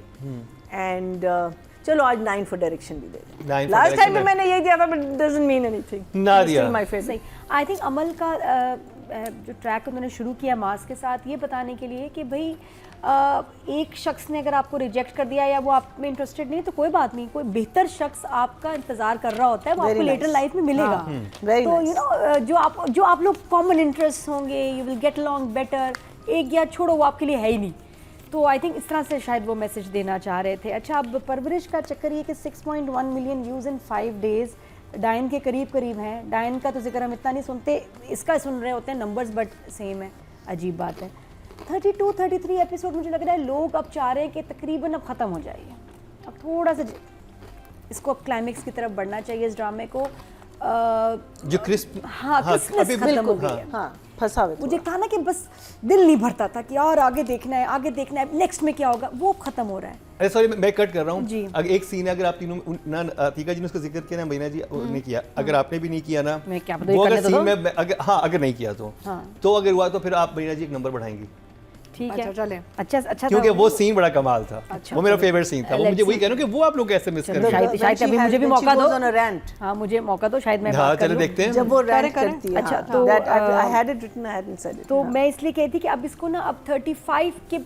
and चलो आज 9 for direction भी दे दें. 9 for Last direction time भी है. मैंने ये दिया था, but it doesn't mean anything. Nadia. Still my favorite. सही. आई थिंक अमल का जो ट्रैक उन्होंने शुरू किया मास के साथ, ये बताने के लिए कि भाई एक शख्स ने अगर आपको रिजेक्ट कर दिया या वो आप में इंटरेस्टेड नहीं, तो कोई बात नहीं, कोई बेहतर शख्स आपका इंतजार कर रहा होता है, वो Very आपको लेटर nice. लाइफ में मिलेगा. Very तो nice. यू नो जो आप लोग कॉमन इंटरेस्ट होंगे, you will get along better. एक या छोड़ो वो आपके लिए है ही नहीं. तो आई थिंक इस तरह से शायद वो मैसेज देना चाह रहे थे. अच्छा, अब परवरिश का चक्कर ये कि 6.1 मिलियन व्यूज़ इन 5 डेज़ डायन के करीब हैं. डायन का तो जिक्र हम इतना नहीं सुनते, इसका सुन रहे होते हैं नंबर्स, बट सेम है. अजीब बात है. 32-33 एपिसोड मुझे लग रहा है लोग अब चाह रहे हैं कि तकरीबन अब ख़त्म हो जाइए. अब थोड़ा सा इसको अब क्लाइमेक्स की तरफ बढ़ना चाहिए इस ड्रामे को. जो क्रिस्प हाँ, क्रिस्पनेस खत्म हो गई है. हाँ, फंसा हुआ मुझे था ना कि बस दिल नहीं भरता था कि यार आगे देखना है, नेक्स्ट में क्या होगा, वो खत्म हो रहा है. अरे सॉरी मैं कट कर रहा जी. हूँ. अगर एक सीन है, अगर आप तीनों ना अतीका जी ने उसका जिक्र किया ना, महीना जी ने किया, अगर आपने भी नहीं किया ना, मैं क्या पता ये वो अगर करने तो सीन दो. में अगर नहीं किया तो अगर हुआ तो फिर आप महीना जी एक नंबर बढ़ाएंगी, ठीक अच्छा, है. चलें. अच्छा क्योंकि था वो सीन बड़ा कमाल था. अच्छा, वो मेरा फेवरेट सीन था. वो मुझे वही कह रहा हूँ कि वो आप लोग कैसे मिस कर चलो, गए. शायद अभी मुझे भी मौका दो. on a rant. हाँ, मुझे मौका दो, शायद मैं हाँ बात कर चलो लूं. देखते हैं. जब वो रैंक करें. करती है. अच्छा, हाँ, तो, that I had it written, I hadn't said it. तो हाँ. मैं इसलिए कहती कि अब इसको ना अब 35 के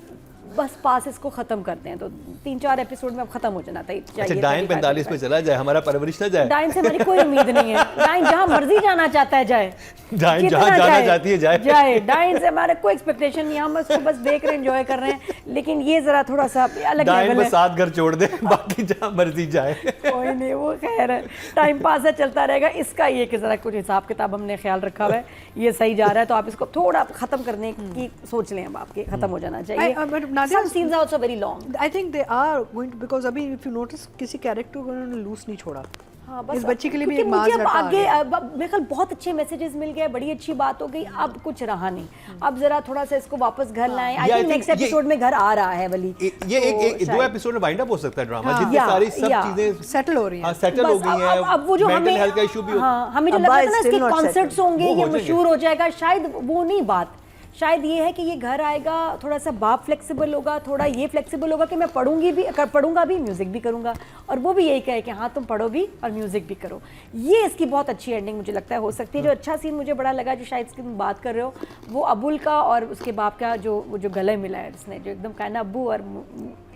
बस पास इसको खत्म करते हैं, तो 3-4 एपिसोड में अब खत्म हो जाना चाहिए. अच्छा डायन 45 पे चला जाए, हमारा परवरिश ना जाए. डायन से हमारी कोई उम्मीद नहीं है. डायन जहाँ मर्जी जाना चाहता है जाए. डायन कितना जहाँ जाना जाए, चाहती है जाए. डायन से हमारे कोई एक्सपेक्टेशन नहीं है, हम उसको बस देख रहे हैं, एंजॉय कर रहे हैं. लेकिन ये जरा थोड़ा सा अलग डायन लेवल बस है. 7 घर छोड़ दे, बाकी जहाँ मर्जी जाए. कोई नहीं, वो खैर है, टाइम पास है, चलता रहेगा. इसका ये कि जरा कुछ हिसाब किताब हमने ख्याल रखा हुआ है, ये सही जा रहा है, तो आप इसको थोड़ा खत्म करने की सोच लें. अब आपके खत्म हो जाना चाहिए. but Nadia- Some scenes are also very long. I think they are going to, because अभी if you notice किसी कैरेक्टर को उन्होंने लूज नहीं छोड़ा. हाँ, बस इस बच्ची के लिए भी क्योंकि एक मास मुझे अब लड़का आ आगे गया. अब मेरे ख्याल बहुत अच्छे मैसेजेस मिल गए, बड़ी अच्छी बात हो गई. अब कुछ रहा नहीं. अब जरा थोड़ा सा इसको वापस घर लाएं. आई Yeah, I think think next episode में घर आ रहा है वली. ये एक 2 एपिसोड में वाइंड अप हो सकता है ड्रामा, हाँ. जितनी Yeah, सारी सब yeah. चीजें सेटल हो रही है. सेटल हो बस गई हैं. अब वो जो मेंटल हमें हेल्थ का इशू भी हाँ, हमें जो अब्बा लगा था is ना still इसके not कॉन्सर्ट्स settled. होंगे, वो ये हो जाएंगे. मशहूर हो जाएगा, शायद वो नहीं बात. शायद ये है कि ये घर आएगा, थोड़ा सा बाप फ्लेक्सिबल होगा, थोड़ा ये फ्लेक्सिबल होगा कि मैं पढ़ूंगा भी, म्यूजिक भी करूंगा. और वो भी यही कहे कि हाँ तुम पढ़ो भी और म्यूजिक भी करो. ये इसकी बहुत अच्छी एंडिंग मुझे लगता है हो सकती है. जो अच्छा सीन मुझे बड़ा लगा, जो शायद इसकी तुम बात कर रहे हो, वो अबुल का और उसके बाप का जो गले मिला है, उसने जो एकदम कहा ना अब्बू, और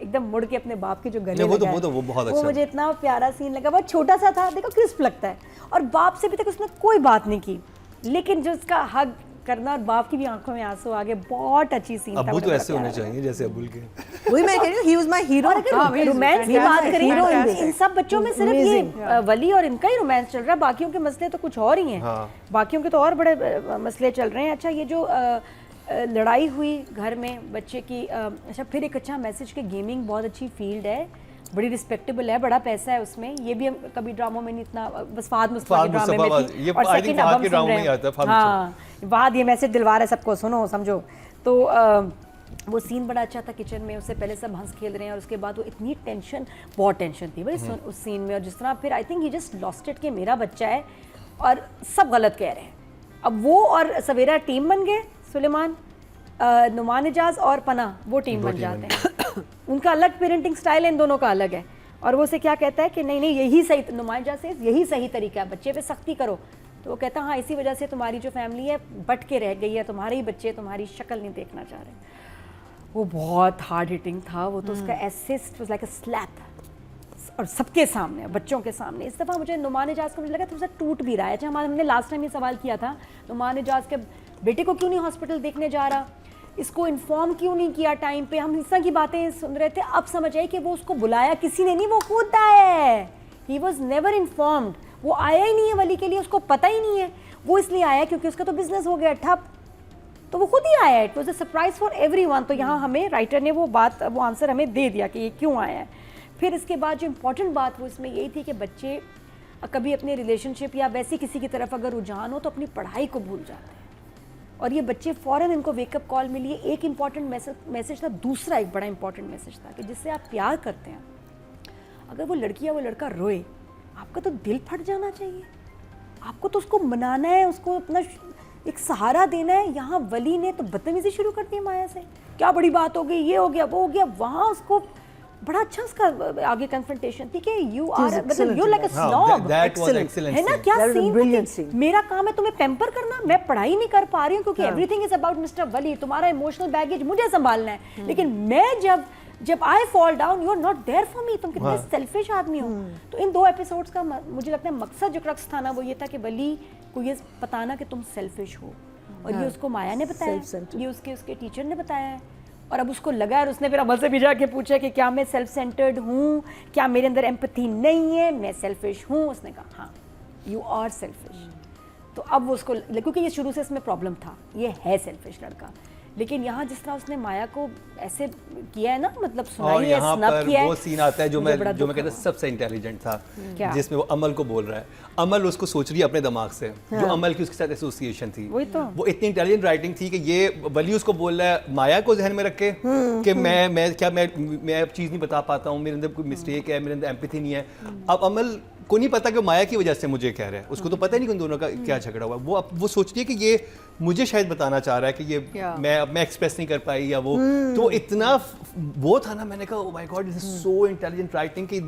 एकदम मुड़ के अपने बाप के जो गले वो लगाए, तो बहुत वो अच्छा. मुझे इतना प्यारा सीन लगा. बहुत छोटा सा था, देखो क्रिस्प लगता है. और बाप से भी तक उसने कोई बात नहीं की, लेकिन जो उसका हक करना और बाप की भी आंखों में आंसू आ गए, बहुत अच्छी सीन था. अब्बू मुझे तो बड़ा ऐसे होने प्यारा लगा. चाहिए जैसे अबुल के. वही मैं कह रही हूँ, he was my hero. और अगर रोमांस की बात करें, fantastic. इन सब बच्चों में सिर्फ ये वली और इनका ही रोमांस चल रहा है, बाकियों के मसले तो कुछ और ही हैं. हाँ. बाकियों के तो और बड़े मसले चल रहे हैं. अच्छा, ये जो लड़ाई हुई घर में बच्चे की, अच्छा फिर एक अच्छा मैसेज कि गेमिंग बहुत अच्छी फील्ड है, बड़ी रिस्पेक्टेबल है, बड़ा पैसा है उसमें. ये भी हम कभी ड्रामों में नहीं इतना, बस फाद मुस्तफा के ड्रामे में थी. ये और I think सेकंड अब फाद हम के सुन ड्रामे रहे में ही आता है, हैं. फाद हाँ, वाद ये मैसेज दिलवा रहा है सबको, सुनो समझो. तो वो सीन बड़ा अच्छा था किचन में. उससे पहले सब हंस खेल रहे हैं और उसके बाद वो इतनी टेंशन, बहुत टेंशन थी भाई उस सीन में. और जिस तरह फिर I think he just lost it कि मेरा बच्चा है और सब गलत कह रहे हैं. अब वो और सवेरा टीम बन गए, सुलेमान, नुमान एजाज और पना वो टीम बन जाते हैं. उनका अलग पेरेंटिंग स्टाइल है, इन दोनों का अलग है. और वो उसे क्या कहता है कि नहीं नहीं यही सही, नुमाइजा से यही सही तरीका है, बच्चे पे सख्ती करो। तो वो कहता है हाँ इसी वजह से तुम्हारी जो फैमिली है बट के रह गई है, तुम्हारे ही बच्चे तुम्हारी शक्ल नहीं देखना चाह रहे। वो बहुत हार्ड हिटिंग था वो तो, उसका assist was like a slap और सबके सामने, बच्चों के सामने। इस दफ़ा मुझे नुमान एजाज को मुझे लगा थोड़ा सा टूट भी रहा है। हमने लास्ट टाइम ये सवाल किया था, नुमान एजाज के बेटे को क्यों नहीं हॉस्पिटल देखने जा रहा, इसको इन्फॉर्म क्यों नहीं किया टाइम पे, हम इस तरह की बातें सुन रहे थे। अब समझ आई कि वो उसको बुलाया किसी ने नहीं, वो खुद आया है। ही वॉज नेवर इन्फॉर्म्ड, वो आया ही नहीं है वली के लिए, उसको पता ही नहीं है। वो इसलिए आया क्योंकि उसका तो बिजनेस हो गया ठप, तो वो खुद ही आया। It was a surprise for everyone. तो यहाँ हमें राइटर ने वो आंसर हमें दे दिया कि ये क्यों आया है। फिर इसके बाद जो इम्पोर्टेंट बात वो इसमें यही थी कि बच्चे कभी अपने रिलेशनशिप या वैसे किसी की तरफ अगर रुझान हो तो अपनी पढ़ाई को भूल जाते हैं, और ये बच्चे फ़ौरन इनको वेकअप कॉल मिली। एक इंपॉर्टेंट मैसेज था, दूसरा एक बड़ा इंपॉर्टेंट मैसेज था कि जिससे आप प्यार करते हैं, अगर वो लड़की या वो लड़का रोए, आपका तो दिल फट जाना चाहिए, आपको तो उसको मनाना है, उसको अपना एक सहारा देना है। यहाँ वली ने तो बदतमीजी शुरू कर दी माया से, क्या बड़ी बात हो गई, ये हो गया वो हो गया। वहाँ उसको बड़ा अच्छा उसका आगे कन्फ्रंटेशन थी कि यू आर मतलब यू लाइक अ स्नॉब, है ना, क्या सीन। मेरा काम है तुम्हें पैम्पर करना, मैं पढ़ाई नहीं कर पा रही हूँ क्योंकि everything is about mister Wali, तुम्हारा इमोशनल बैगेज मुझे संभालना है, लेकिन मैं जब I fall down you are not there for me, तुम कितने सेल्फिश आदमी हो। तो इन 2 एपिसोड्स का मुझे लगता है मकसद जो क्रक्स था ना वो ये था कि वली को ये बताना कि तुम सेल्फिश हो, और ये उसको माया ने बताया, ये उसके टीचर ने बताया है। और अब उसको लगा, और उसने फिर अमल से भी जाके पूछा कि क्या मैं सेल्फ सेंटर्ड हूँ, क्या मेरे अंदर एम्पैथी नहीं है, मैं सेल्फिश हूँ। उसने कहा हाँ यू आर सेल्फिश। तो अब वो उसको, क्योंकि ये शुरू से इसमें प्रॉब्लम था, ये है सेल्फिश लड़का, लेकिन यहाँ जिस तरह उसने माया को ऐसे किया है ना, मतलब सुनाई है, स्नब किया है। वो सीन आता है जो मैं कहता सबसे इंटेलिजेंट था, जिसमें वो अमल को बोल रहा है, अमल उसको सोच रही है अपने दिमाग से, जो अमल की उसके साथ एसोसिएशन थी, वो इतनी इंटेलिजेंट राइटिंग थी कि ये वली उसको बोल रहा है माया को जहन में रख के कि मैं चीज़ नहीं बता पाता हूँ, मेरे अंदर कोई मिस्टेक है, मेरे अंदर एम्पैथी नहीं है। अब अमल को नहीं पता कि माया की वजह से मुझे कह रहा है, उसको तो पता ही नहीं कि उन दोनों का क्या झगड़ा हुआ। वो सोचती है कि ये मुझे शायद बताना चाह रहा है कि ये मैं एक्सप्रेस नहीं कर पाई या वो। तो इतना वो था ना, मैंने कहा oh my God, this is so intelligent writing कि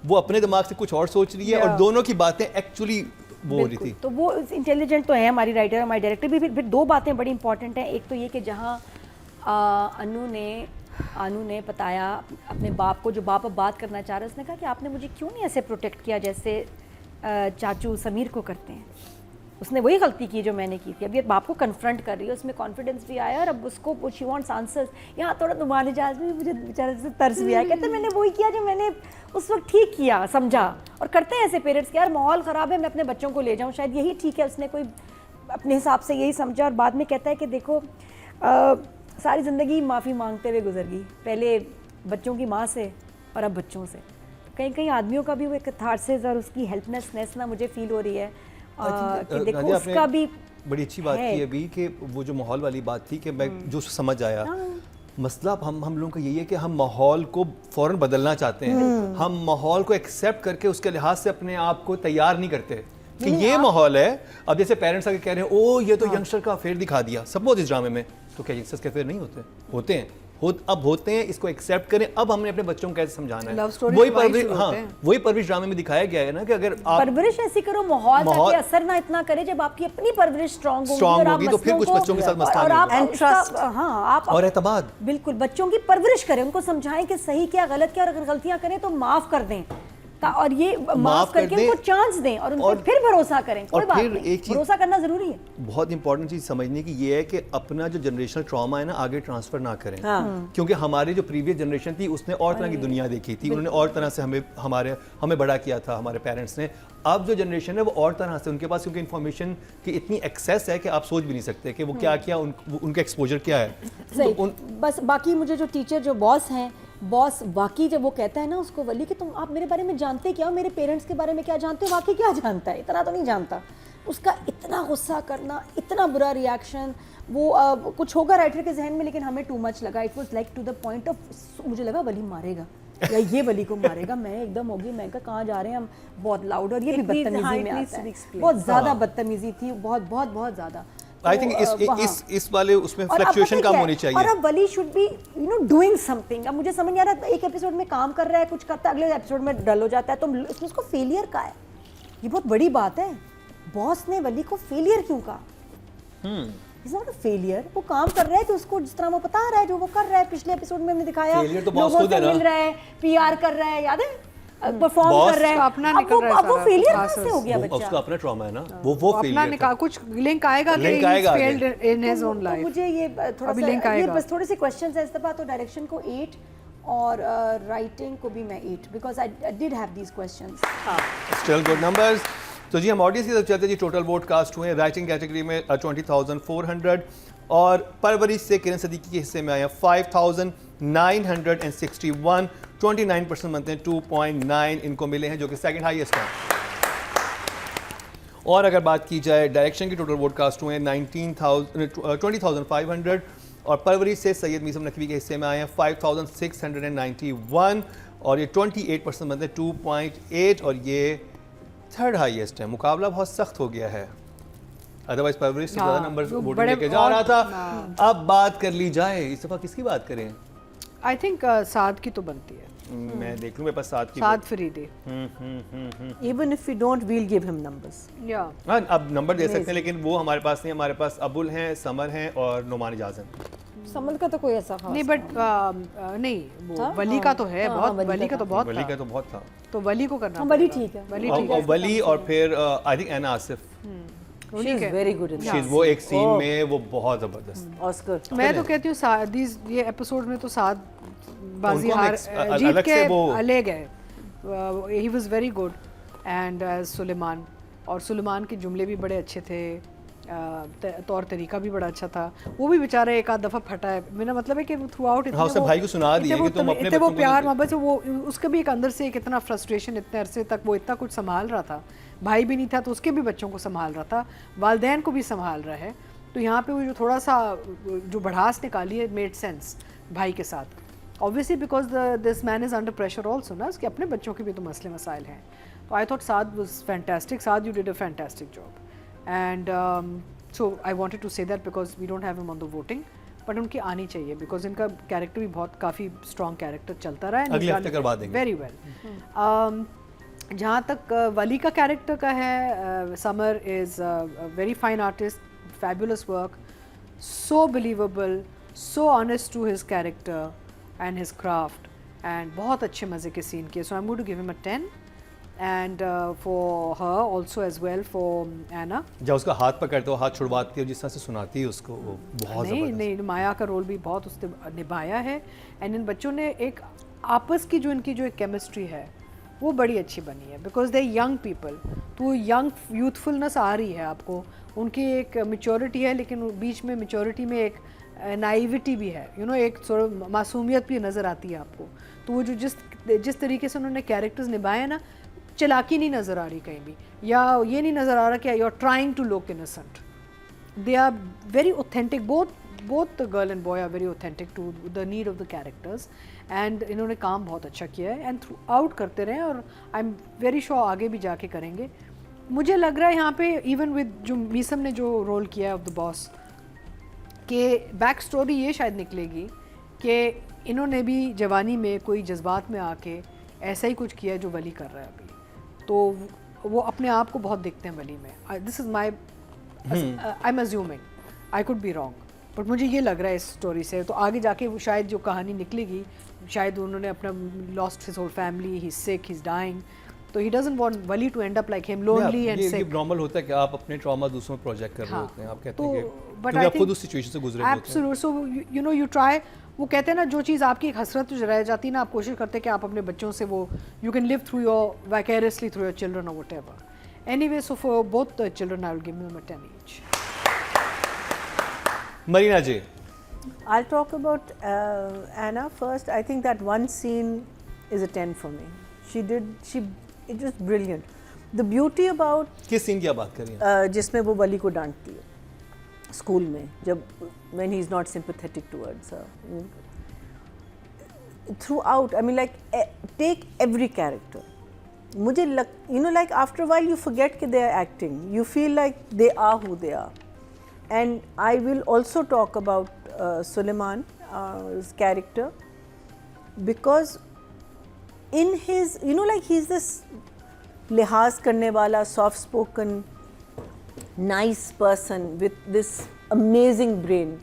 वो अपने दिमाग से कुछ और सोच रही है और दोनों की बातें एक्चुअली वो हो रही थी। तो वो इंटेलिजेंट तो है हमारी राइटर, हमारी डायरेक्टर भी। फिर 2 बातें बड़ी इंपॉर्टेंट हैं। एक तो ये कि जहाँ अनु ने बताया अपने बाप को, जो बाप अब बात करना चाह रहा है, उसने कहा कि आपने मुझे क्यों नहीं ऐसे प्रोटेक्ट किया जैसे चाचू समीर को करते हैं। उसने वही गलती की जो मैंने की थी। अब ये बाप को कन्फ्रंट कर रही है, उसमें कॉन्फिडेंस भी आया और अब उसको शी वांट्स आंसर्स। यहाँ थोड़ा नुमान एजाज में मुझे बेचारे से तरस भी आया, कहते मैंने वही किया जो मैंने उस वक्त ठीक किया, समझा। और करते हैं ऐसे पेरेंट्स कि यार माहौल ख़राब है, मैं अपने बच्चों को ले जाऊँ, शायद यही ठीक है। उसने कोई अपने हिसाब से यही समझा और बाद में कहता है कि देखो सारी ज़िंदगी माफ़ी मांगते हुए गुजर गई, पहले बच्चों की माँ से और अब बच्चों से। कहीं आदमियों का भी वो एक कैथारसिस और उसकी हेल्पलेसनेस ना मुझे फील हो रही है कि देखो उसका भी बड़ी अच्छी बात की अभी कि वो जो माहौल वाली बात थी कि मैं जो समझ आया मसला हम लोगों का यही है कि हम माहौल को फ़ौरन बदलना चाहते हैं, हम माहौल को एक्सेप्ट करके उसके लिहाज से अपने आप को तैयार नहीं करते कि ये माहौल है। अब जैसे पेरेंट्स आके कह रहे हैं ओ ये तो यंगस्टर का अफेयर दिखा दिया सपोज इस ड्रामे में, तो क्या यंगस्टर्स के अफेयर नहीं होते हैं? अब होते हैं, इसको एक्सेप्ट करें। अब हमने अपने बच्चों को कैसे समझाना है, वही परवरिश ड्रामे में दिखाया गया है ना कि अगर आप परवरिश ऐसी करो माहौल ताकि असर ना इतना करे, जब आपकी अपनी परवरिश स्ट्रांग होगी तो फिर कुछ बच्चों के साथ मसला नहीं होगा। और एतमाद, बिल्कुल बच्चों की परवरिश करें, उनको समझाएं कि सही क्या गलत क्या, और अगर गलतियां करें तो माफ कर दें और ये माफ करके उनको चांस दें और उन पर फिर भरोसा करें। कोई बात नहीं, भरोसा करना जरूरी है। बहुत इंपॉर्टेंट चीज समझने की ये है कि अपना जो जनरेशनल ट्रॉमा है ना आगे ट्रांसफर ना करें। क्योंकि हमारी जो प्रीवियस जनरेशन थी उसने और तरह की दुनिया देखी थी, उन्होंने और तरह से हमें बड़ा किया था हमारे पेरेंट्स ने। अब जो जनरेशन है वो और तरह से, उनके पास क्योंकि इन्फॉर्मेशन की इतनी एक्सेस है कि आप सोच भी नहीं सकते कि वो क्या किया, उनका एक्सपोजर क्या है। बस बाकी मुझे जो टीचर जो बॉस हैं, बॉस वाकई जब वो कहता है ना उसको वली कि तुम आप मेरे बारे में जानते क्या हो, मेरे पेरेंट्स के बारे में क्या जानते हो, वाकई क्या जानता है, इतना तो नहीं जानता। उसका इतना गुस्सा करना, इतना बुरा रिएक्शन, वो कुछ होगा राइटर के जहन में, लेकिन हमें टू मच लगा। It was like to the point of, मुझे लगा वली मारेगा या ये वली को मारेगा। मैं एकदम होगी, मैं कहा कहाँ जा रहे हैं हम, बहुत लाउड, और ये भी बदतमीजी में आता है, बहुत ज़्यादा बदतमीजी थी, बहुत बहुत बहुत ज़्यादा। आई थिंक इस वाले उसमें फ्लक्चुएशन कम होनी चाहिए। और अब वली शुड बी डूइंग समथिंग। अब मुझे समझ नहीं आ रहा, एक एपिसोड में काम कर रहा है, कुछ करता है, अगले एपिसोड में डल हो जाता है, तो इसमें उसको फेलियर का है। ये बहुत बड़ी बात है। बॉस ने वली को फेलियर क्यों कहा? It's not a failure. वो काम कर रहा है तो उसको जिस तरह वो बता रहा है, जो वो कर रहा है, पिछले एपिसोड में हमने दिखाया, तो लोगों से मिल रहा है, पीआर कर रहा है, याद है, परफॉर्म कर रहा है, अपना निकल रहा है। अब वो फेलियर कहाँ से हो गया बच्चा? उसका अपना ट्रॉमा है ना, वो अपना निकाल, कुछ लिंक आएगा कि he failed in his own life। मुझे ये थोड़ा सा ये बस थोड़े से क्वेश्चंस है इस दफा। तो डायरेक्शन को 8 और राइटिंग को भी मैं 8 because I did have these questions. Still good numbers. तो जी हम ऑडियंस की तरफ चलते जी। टोटल वोट कास्ट हुए राइटिंग कैटेगरी में 20,400 और परवरिश से किरण सदीकी के हिस्से में आए 5,961, 29% बनते हैं, 2.9 इनको मिले हैं, जो कि सेकंड हाईएस्ट है। और अगर बात की जाए डायरेक्शन की, टोटल वोट कास्ट हुए 20,500 और परवरिश से सैयद मीसम नकवी के हिस्से में आए हैं 5,691 और ये 28% बनते हैं, 2.8 और ये थर्ड हाईएस्ट है। मुकाबला बहुत सख्त हो गया है, अदरवाइज परवरिश से ज़्यादा नंबर वोटिंग लेके जा रहा था। अब बात कर ली जाए, इस दफा किसकी बात करें? आई थिंक साद की तो बनती है। मैं देख लूं, मेरे पास साद की साद Faridi. Even if we don't, we'll give him numbers. या हाँ, अब नंबर दे सकते हैं, लेकिन वो हमारे पास नहीं। हमारे पास अबुल हैं, समर हैं और नुमान इजाज़ हैं। समझ का तो कोई ऐसा खास नहीं, बट नहीं, वो वली का तो है बहुत, वली का तो बहुत वली था, का तो बहुत था। तो वली को करना वली पड़ेगा। ठीक है। वली और ठीक है, वली और फिर I think Ana Asif, She is very good in that. वो एक सीन में वो बहुत जबरदस्त। Oscar. मैं तो कहती हूँ ये एपिसोड में तो साद बाजी उनको हम हार जीत अलग के से वो ले गए। He was very good and Suleiman, और सुलेमान के जुमले भी बड़े अच्छे थे, तौर तरीका भी बड़ा अच्छा था। वो भी बेचारा एक आध दफ़ा फटा है। मेरा मतलब है कि थ्रू आउट हाँ, उसने भाई को सुना दिया कि तुम अपने वो प्यार मोहब्बत से, वो उसका भी एक अंदर से एक इतना फ्रस्ट्रेशन, इतने अरसे तक वो इतना कुछ संभाल रहा था, भाई भी नहीं था तो उसके भी बच्चों को संभाल रहा था, वालदैन को भी संभाल रहा है। तो यहाँ पे वो जो थोड़ा सा जो बढ़ास निकाली है, मेड सेंस भाई के साथ, obviously because this man is under pressure also ना, उसके अपने बच्चों के भी तो मसले मसाइल हैं। तो I thought Saad was fantastic, Saad you did a fantastic job and so I wanted to say that because we don't have him on the voting, but उनकी आनी चाहिए बिकॉज इनका कैरेक्टर भी बहुत काफ़ी स्ट्रॉन्ग कैरेक्टर चलता रहा है। अगले हफ्ते करवा देंगे। Very well. जहाँ तक वली का कैरेक्टर का है, summer is very fine artist, fabulous work, so believable, so honest to his character and his craft, and बहुत अच्छे मज़े के सीन किए। So I'm going to give him a 10, and for her also as well, for Anna. जब उसका हाथ पकड़ते हो, हाथ छुड़वाती है, जिस तरह से सुनाती है उसको, वो बहुत ज़बरदस्त। नहीं, माया का रोल भी बहुत उसने निभाया है, एंड इन बच्चों ने एक आपस की जो इनकी जो एक केमिस्ट्री है वो बड़ी अच्छी बनी है, बिकॉज दे यंग पीपल, तो यंग यूथफुलनेस आ रही है आपको, उनकी एक मेच्योरिटी है, लेकिन बीच में मेच्योरिटी में एक नाइविटी भी है, एक मासूमियत भी नज़र आती है आपको। तो वो जो जिस तरीके से उन्होंने कैरेक्टर्स निभाए हैं ना, चालाकी नहीं नज़र आ रही कहीं भी, या ये नहीं नज़र आ रहा कि you are trying to look innocent. They are very authentic, both the girl and boy are very authentic to the need of the characters, and इन्होंने काम बहुत अच्छा किया है एंड थ्रू आउट करते रहे, और आई एम वेरी श्योर आगे भी जाके करेंगे। मुझे लग रहा है यहाँ पे इवन विद जो मीसम ने जो रोल किया है ऑफ द बॉस के बैक स्टोरी ये शायद निकलेगी कि इन्होंने भी जवानी में कोई जज्बात में आके ऐसा ही कुछ किया जो वली कर रहा है अभी, तो वो अपने आप को बहुत देखते हैं वली में। This is my I am assuming, I could be wrong, but मुझे ये लग रहा है इस स्टोरी से। तो आगे जाके वो शायद जो कहानी निकलेगी, शायद उन्होंने अपना lost his whole family, he is sick, he is dying, तो he doesn't want wally to end up like him, lonely and sick. ये नॉर्मल होता है कि आप अपने ट्रॉमा दूसरों पर प्रोजेक्ट कर रहे होते हैं, आप कहते हैं कि बट आप खुद उस सिचुएशन से गुजरे होते हैं। एब्सोल्यूट। सो यू ट्राई, वो कहते हैं ना, जो चीज़ आपकी एक हसरत रह जाती है ना, आप कोशिश करते हैं कि आप अपने बच्चों से वो you can live through your vicariously through your children और whatever. Anyway, so for both the children I will give him a 10 each. Marina ji, I'll talk about Anna first. I think that one scene is a 10 for me. It was brilliant. The beauty about किस scene की आप बात कर रही हैं? जिसमें वो वली को डांटती है स्कूल में, जब when he is not sympathetic towards her. Throughout, I mean, like take every character. मुझे like after a while you forget कि they are acting. You feel like they are who they are. And I will also talk about Suleiman's character, because in his, you know, like he's this lihaz karne wala, soft spoken, nice person with this amazing brain.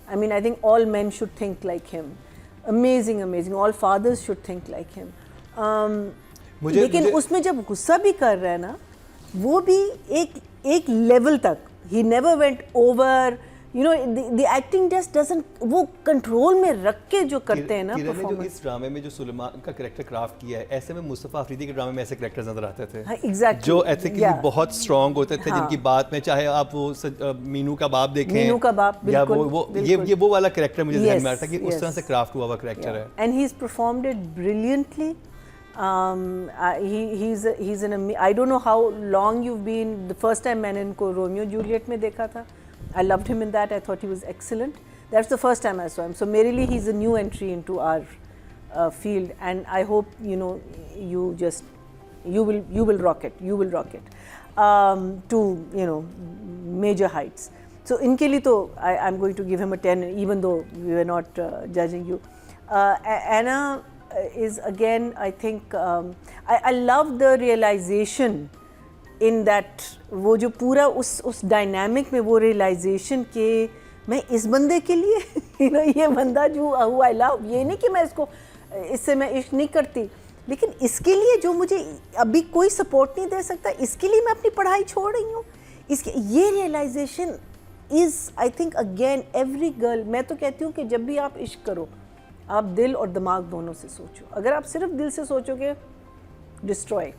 I mean, I think all men should think like him. Amazing, amazing. All fathers should think like him. लेकिन उसमें जब गुस्सा भी कर रहा है ना, वो भी एक लेवल तक, he never went over, you know, the acting just doesn't, वो कंट्रोल में रख के जो करते हैं ना परफॉर्मेंस। इस ड्रामे में जो सुलेमान का कैरेक्टर क्राफ्ट किया है, ऐसे में मुस्तफ़ा अफरीदी के ड्रामे में ऐसे कैरेक्टर्स नजर आते थे। हाँ, exactly, जो एथिकली बहुत स्ट्रांग होते थे, जिनकी बात में चाहे आप वो मीनू का बाप देखें, मीनू का बाप, या बिल्कुल, ये वो वाला कैरेक्टर मुझे ध्यान में आता है कि उस तरह से क्राफ्ट हुआ हुआ कैरेक्टर है। And he's performed it brilliantly. He's an I don't know how long you've been. The first time मैंने इनको रोमियो जूलियट में देखा था. I loved him in that. I thought he was excellent. That's the first time I saw him. So मेरे लिए he's a new entry into our field, and I hope you know you will rock it. You will rock it to you know major heights. So इनके लिए तो I'm going to give him a 10, even though we were not judging you. Anna is again, I think I love the realization in that, वो जो पूरा उस dynamic में वो realization के मैं इस बंदे के लिए you know, ये बंदा जो who I love, ये नहीं कि मैं इससे मैं इश्क नहीं करती, लेकिन इसके लिए जो मुझे अभी कोई सपोर्ट नहीं दे सकता, इसके लिए मैं अपनी पढ़ाई छोड़ रही हूँ, इसके ये realization is I think again every girl, मैं तो कहती हूँ कि जब भी आप इश्क करो, आप दिल और दिमाग दोनों से सोचो. अगर आप सिर्फ दिल से सोचोगे, destroy,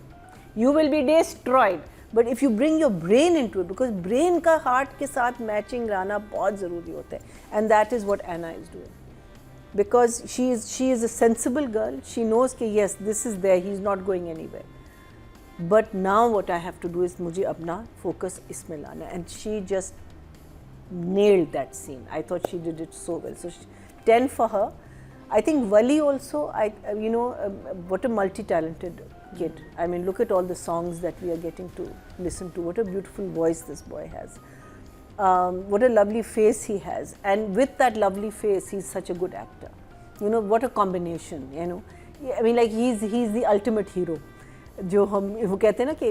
you will be destroyed. But if you bring your brain into it, because brain का heart के साथ matching रहना बहुत ज़रूरी होता है, and that is what Anna is doing. Because she is a sensible girl. She knows कि yes, this is there, he's not going anywhere. But now what I have to do is मुझे अपना focus इसमें लाना, and she just nailed that scene. I thought she did it so well. So 10 for her. I think Wali also, you know, what a multi-talented kid. I mean, look at all the songs that we are getting to listen to. What a beautiful voice this boy has. What a lovely face he has. And with that lovely face, he's such a good actor. You know, what a combination, you know. I mean, like, he's the ultimate hero. जो हम वो कहते हैं ना कि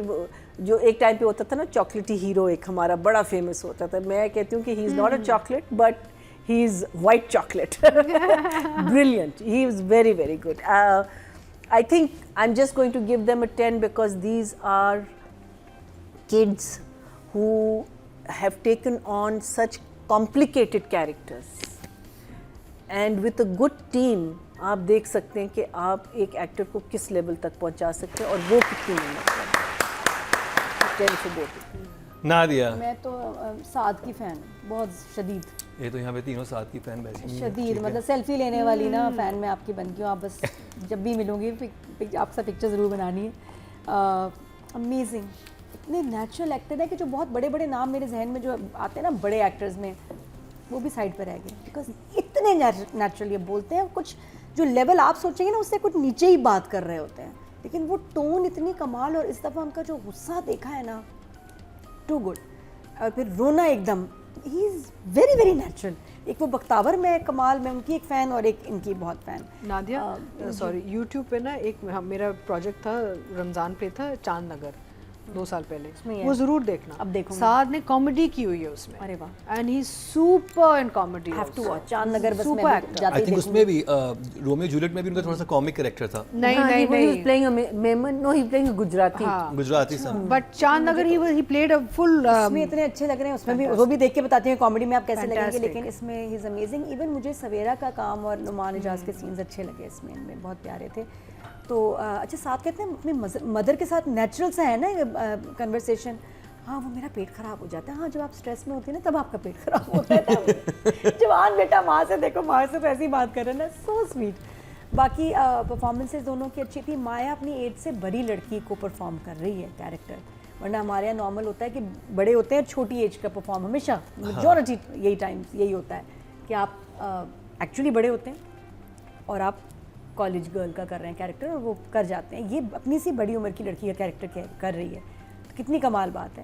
जो एक time पे होता था ना, चॉकलेटी हीरो एक हमारा बड़ा फेमस होता था. मैं कहती हूँ कि he is not a chocolate, but he is white chocolate. Brilliant. He is very, very good. I think I'm just going to give them a 10 because these are kids who have taken on such complicated characters. And with a good team, आप देख सकते हैं कि आप एक actor को किस level तक पहुंचा सकते हैं और वो कितनी मेहनत कर रहे हैं. नादिया, मैं तो साद की फ़ैन, बहुत शदीद. ये तो यहाँ पे तीनों साथ की फ़ैन बैठी हैं. शदीद, मतलब सेल्फी लेने वाली ना फ़ैन मैं आपकी बन गई हूँ. आप बस जब भी मिलूँगी आपसे पिक्चर ज़रूर बनानी है. अमेजिंग, इतने नेचुरल एक्टर है कि जो बहुत बड़े बड़े नाम मेरे जहन में जो आते हैं ना बड़े एक्टर्स में, वो भी साइड पर रह गए. बिकॉज इतने नेचुरली बोलते हैं, कुछ जो लेवल आप सोचेंगे ना उससे कुछ नीचे ही बात कर रहे होते हैं, लेकिन वो टोन इतनी कमाल. और इस दफ़ा उनका जो गुस्सा देखा है ना, टू गुड. और फिर रोना एकदम, he is very very natural. एक वो बख्तावर में कमाल, मैं उनकी एक फ़ैन और एक इनकी बहुत फ़ैन. नादिया, सॉरी, यूट्यूब पे ना एक मेरा प्रोजेक्ट था, रमज़ान पे था, चांद नगर, 2 साल पहले. वो ज़रूर देखना. अब देखो, साद ने कॉमेडी की हुई है उसमें. अरे वाह. And he super in comedy. Have to watch Chand Nagar. बस सुपर मैं एक्टर. आई थिंक उसमें भी रोमियो जूलियट में भी उनका थोड़ा सा कॉमिक कैरेक्टर था. नहीं. He was playing a Memon. No, he was playing a Gujarati. Gujarati सब. बट चांद नगर ही प्लेड अ फुल. इसमें इतने अच्छे लग रहे हैं, उसमें भी वो भी देख के बताती हैं कॉमेडी में आप कैसे लगेंगे, लेकिन इसमें ही इज़ अमेजिंग. इवन मुझे सवेरा का काम और नुमान इजाज़ के सीन्स अच्छे लगे इसमें, इनमें बहुत प्यारे थे. तो अच्छा, साथ कहते हैं अपनी मदर के साथ नेचुरल सा है ना कन्वर्सेशन. हाँ, वो मेरा पेट ख़राब हो जाता है. हाँ, जब आप स्ट्रेस में होती है ना तब आपका पेट ख़राब होता है. जवान बेटा, माँ से देखो, माँ से तो ऐसी बात कर रहे हैं ना. So sweet. बाकी परफॉर्मेंसेस दोनों की अच्छी थी. माया अपनी एज से बड़ी लड़की को परफॉर्म कर रही है कैरेक्टर, वरना हमारे यहाँ नॉर्मल होता है कि बड़े होते हैं छोटी एज का परफॉर्म. हमेशा मेजॉरिटी यही टाइम्स यही होता है कि आप एक्चुअली बड़े होते हैं और आप कॉलेज गर्ल का कर रहे हैं कैरेक्टर और वो कर जाते हैं. ये अपनी सी बड़ी उम्र की लड़की का कैरेक्टर कर रही है, तो कितनी कमाल बात है.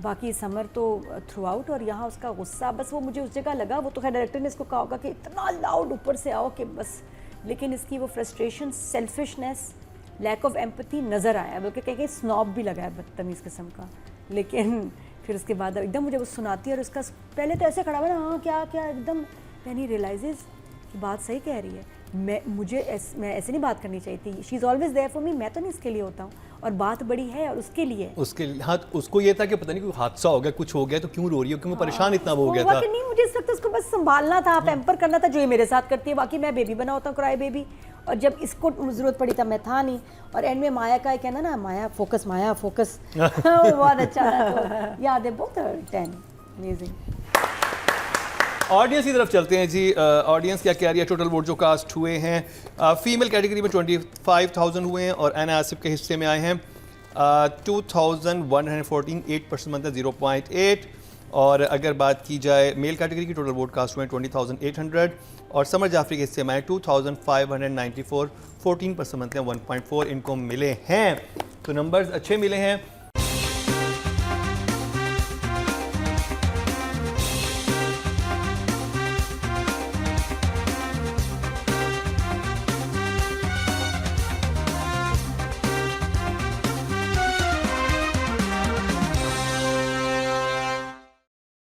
बाकी समर तो थ्रू आउट, और यहाँ उसका गुस्सा, बस वो मुझे उस जगह लगा, वो तो खैर डायरेक्टर ने इसको कहा होगा कि इतना लाउड ऊपर से आओ कि बस, लेकिन इसकी वो frustration, selfishness, lack of empathy नज़र आया, बल्कि कहीं स्नॉब भी लगा है, बदतमीज़ किस्म का। लेकिन फिर उसके बाद एकदम मुझे वो सुनाती है और उसका पहले तो ऐसे खड़ा हुआ ना, हाँ क्या क्या, एकदम यानी रियलाइजेज कि बात सही कह रही है, मैं ऐसे नहीं बात करनी चाहिए थी, she is always there for me, मैं तो नहीं इसके लिए होता हूँ, और बात बड़ी है और उसके लिए। उसके हाँ, उसको ये था कि पता नहीं कोई हादसा हो गया, कुछ हो गया तो क्यों रो रही हो, क्यों परेशान इतना हो गया था। नहीं, मुझे इस वक्त उसको बस संभालना था, पैम्पर करना था, जो ये मेरे साथ करती है, बाकी मैं बेबी बना होता हूँ, क्राई बेबी, और जब इसको ज़रूरत पड़ी तब मैं था नहीं। और एंड में माया का कहना ना, माया फोकस वो बहुत अच्छा था। तो याद है बहुत 10 अमेजिंग। ऑडियंस की तरफ चलते हैं जी। ऑडियंस क्या कह रही है? टोटल वोट जो कास्ट हुए हैं, फीमेल कैटेगरी में 25,000 हुए हैं और एन आसिफ के हिस्से में आए हैं 2,114, 8% बनता है 0.8। और अगर बात की जाए मेल कैटेगरी की, टोटल वोट कास्ट हुए हैं 20,800 और समर जाफरी के हिस्से में आए 2,594, 14% बनते हैं 1.4 इनको मिले हैं। तो नंबर्स अच्छे मिले हैं।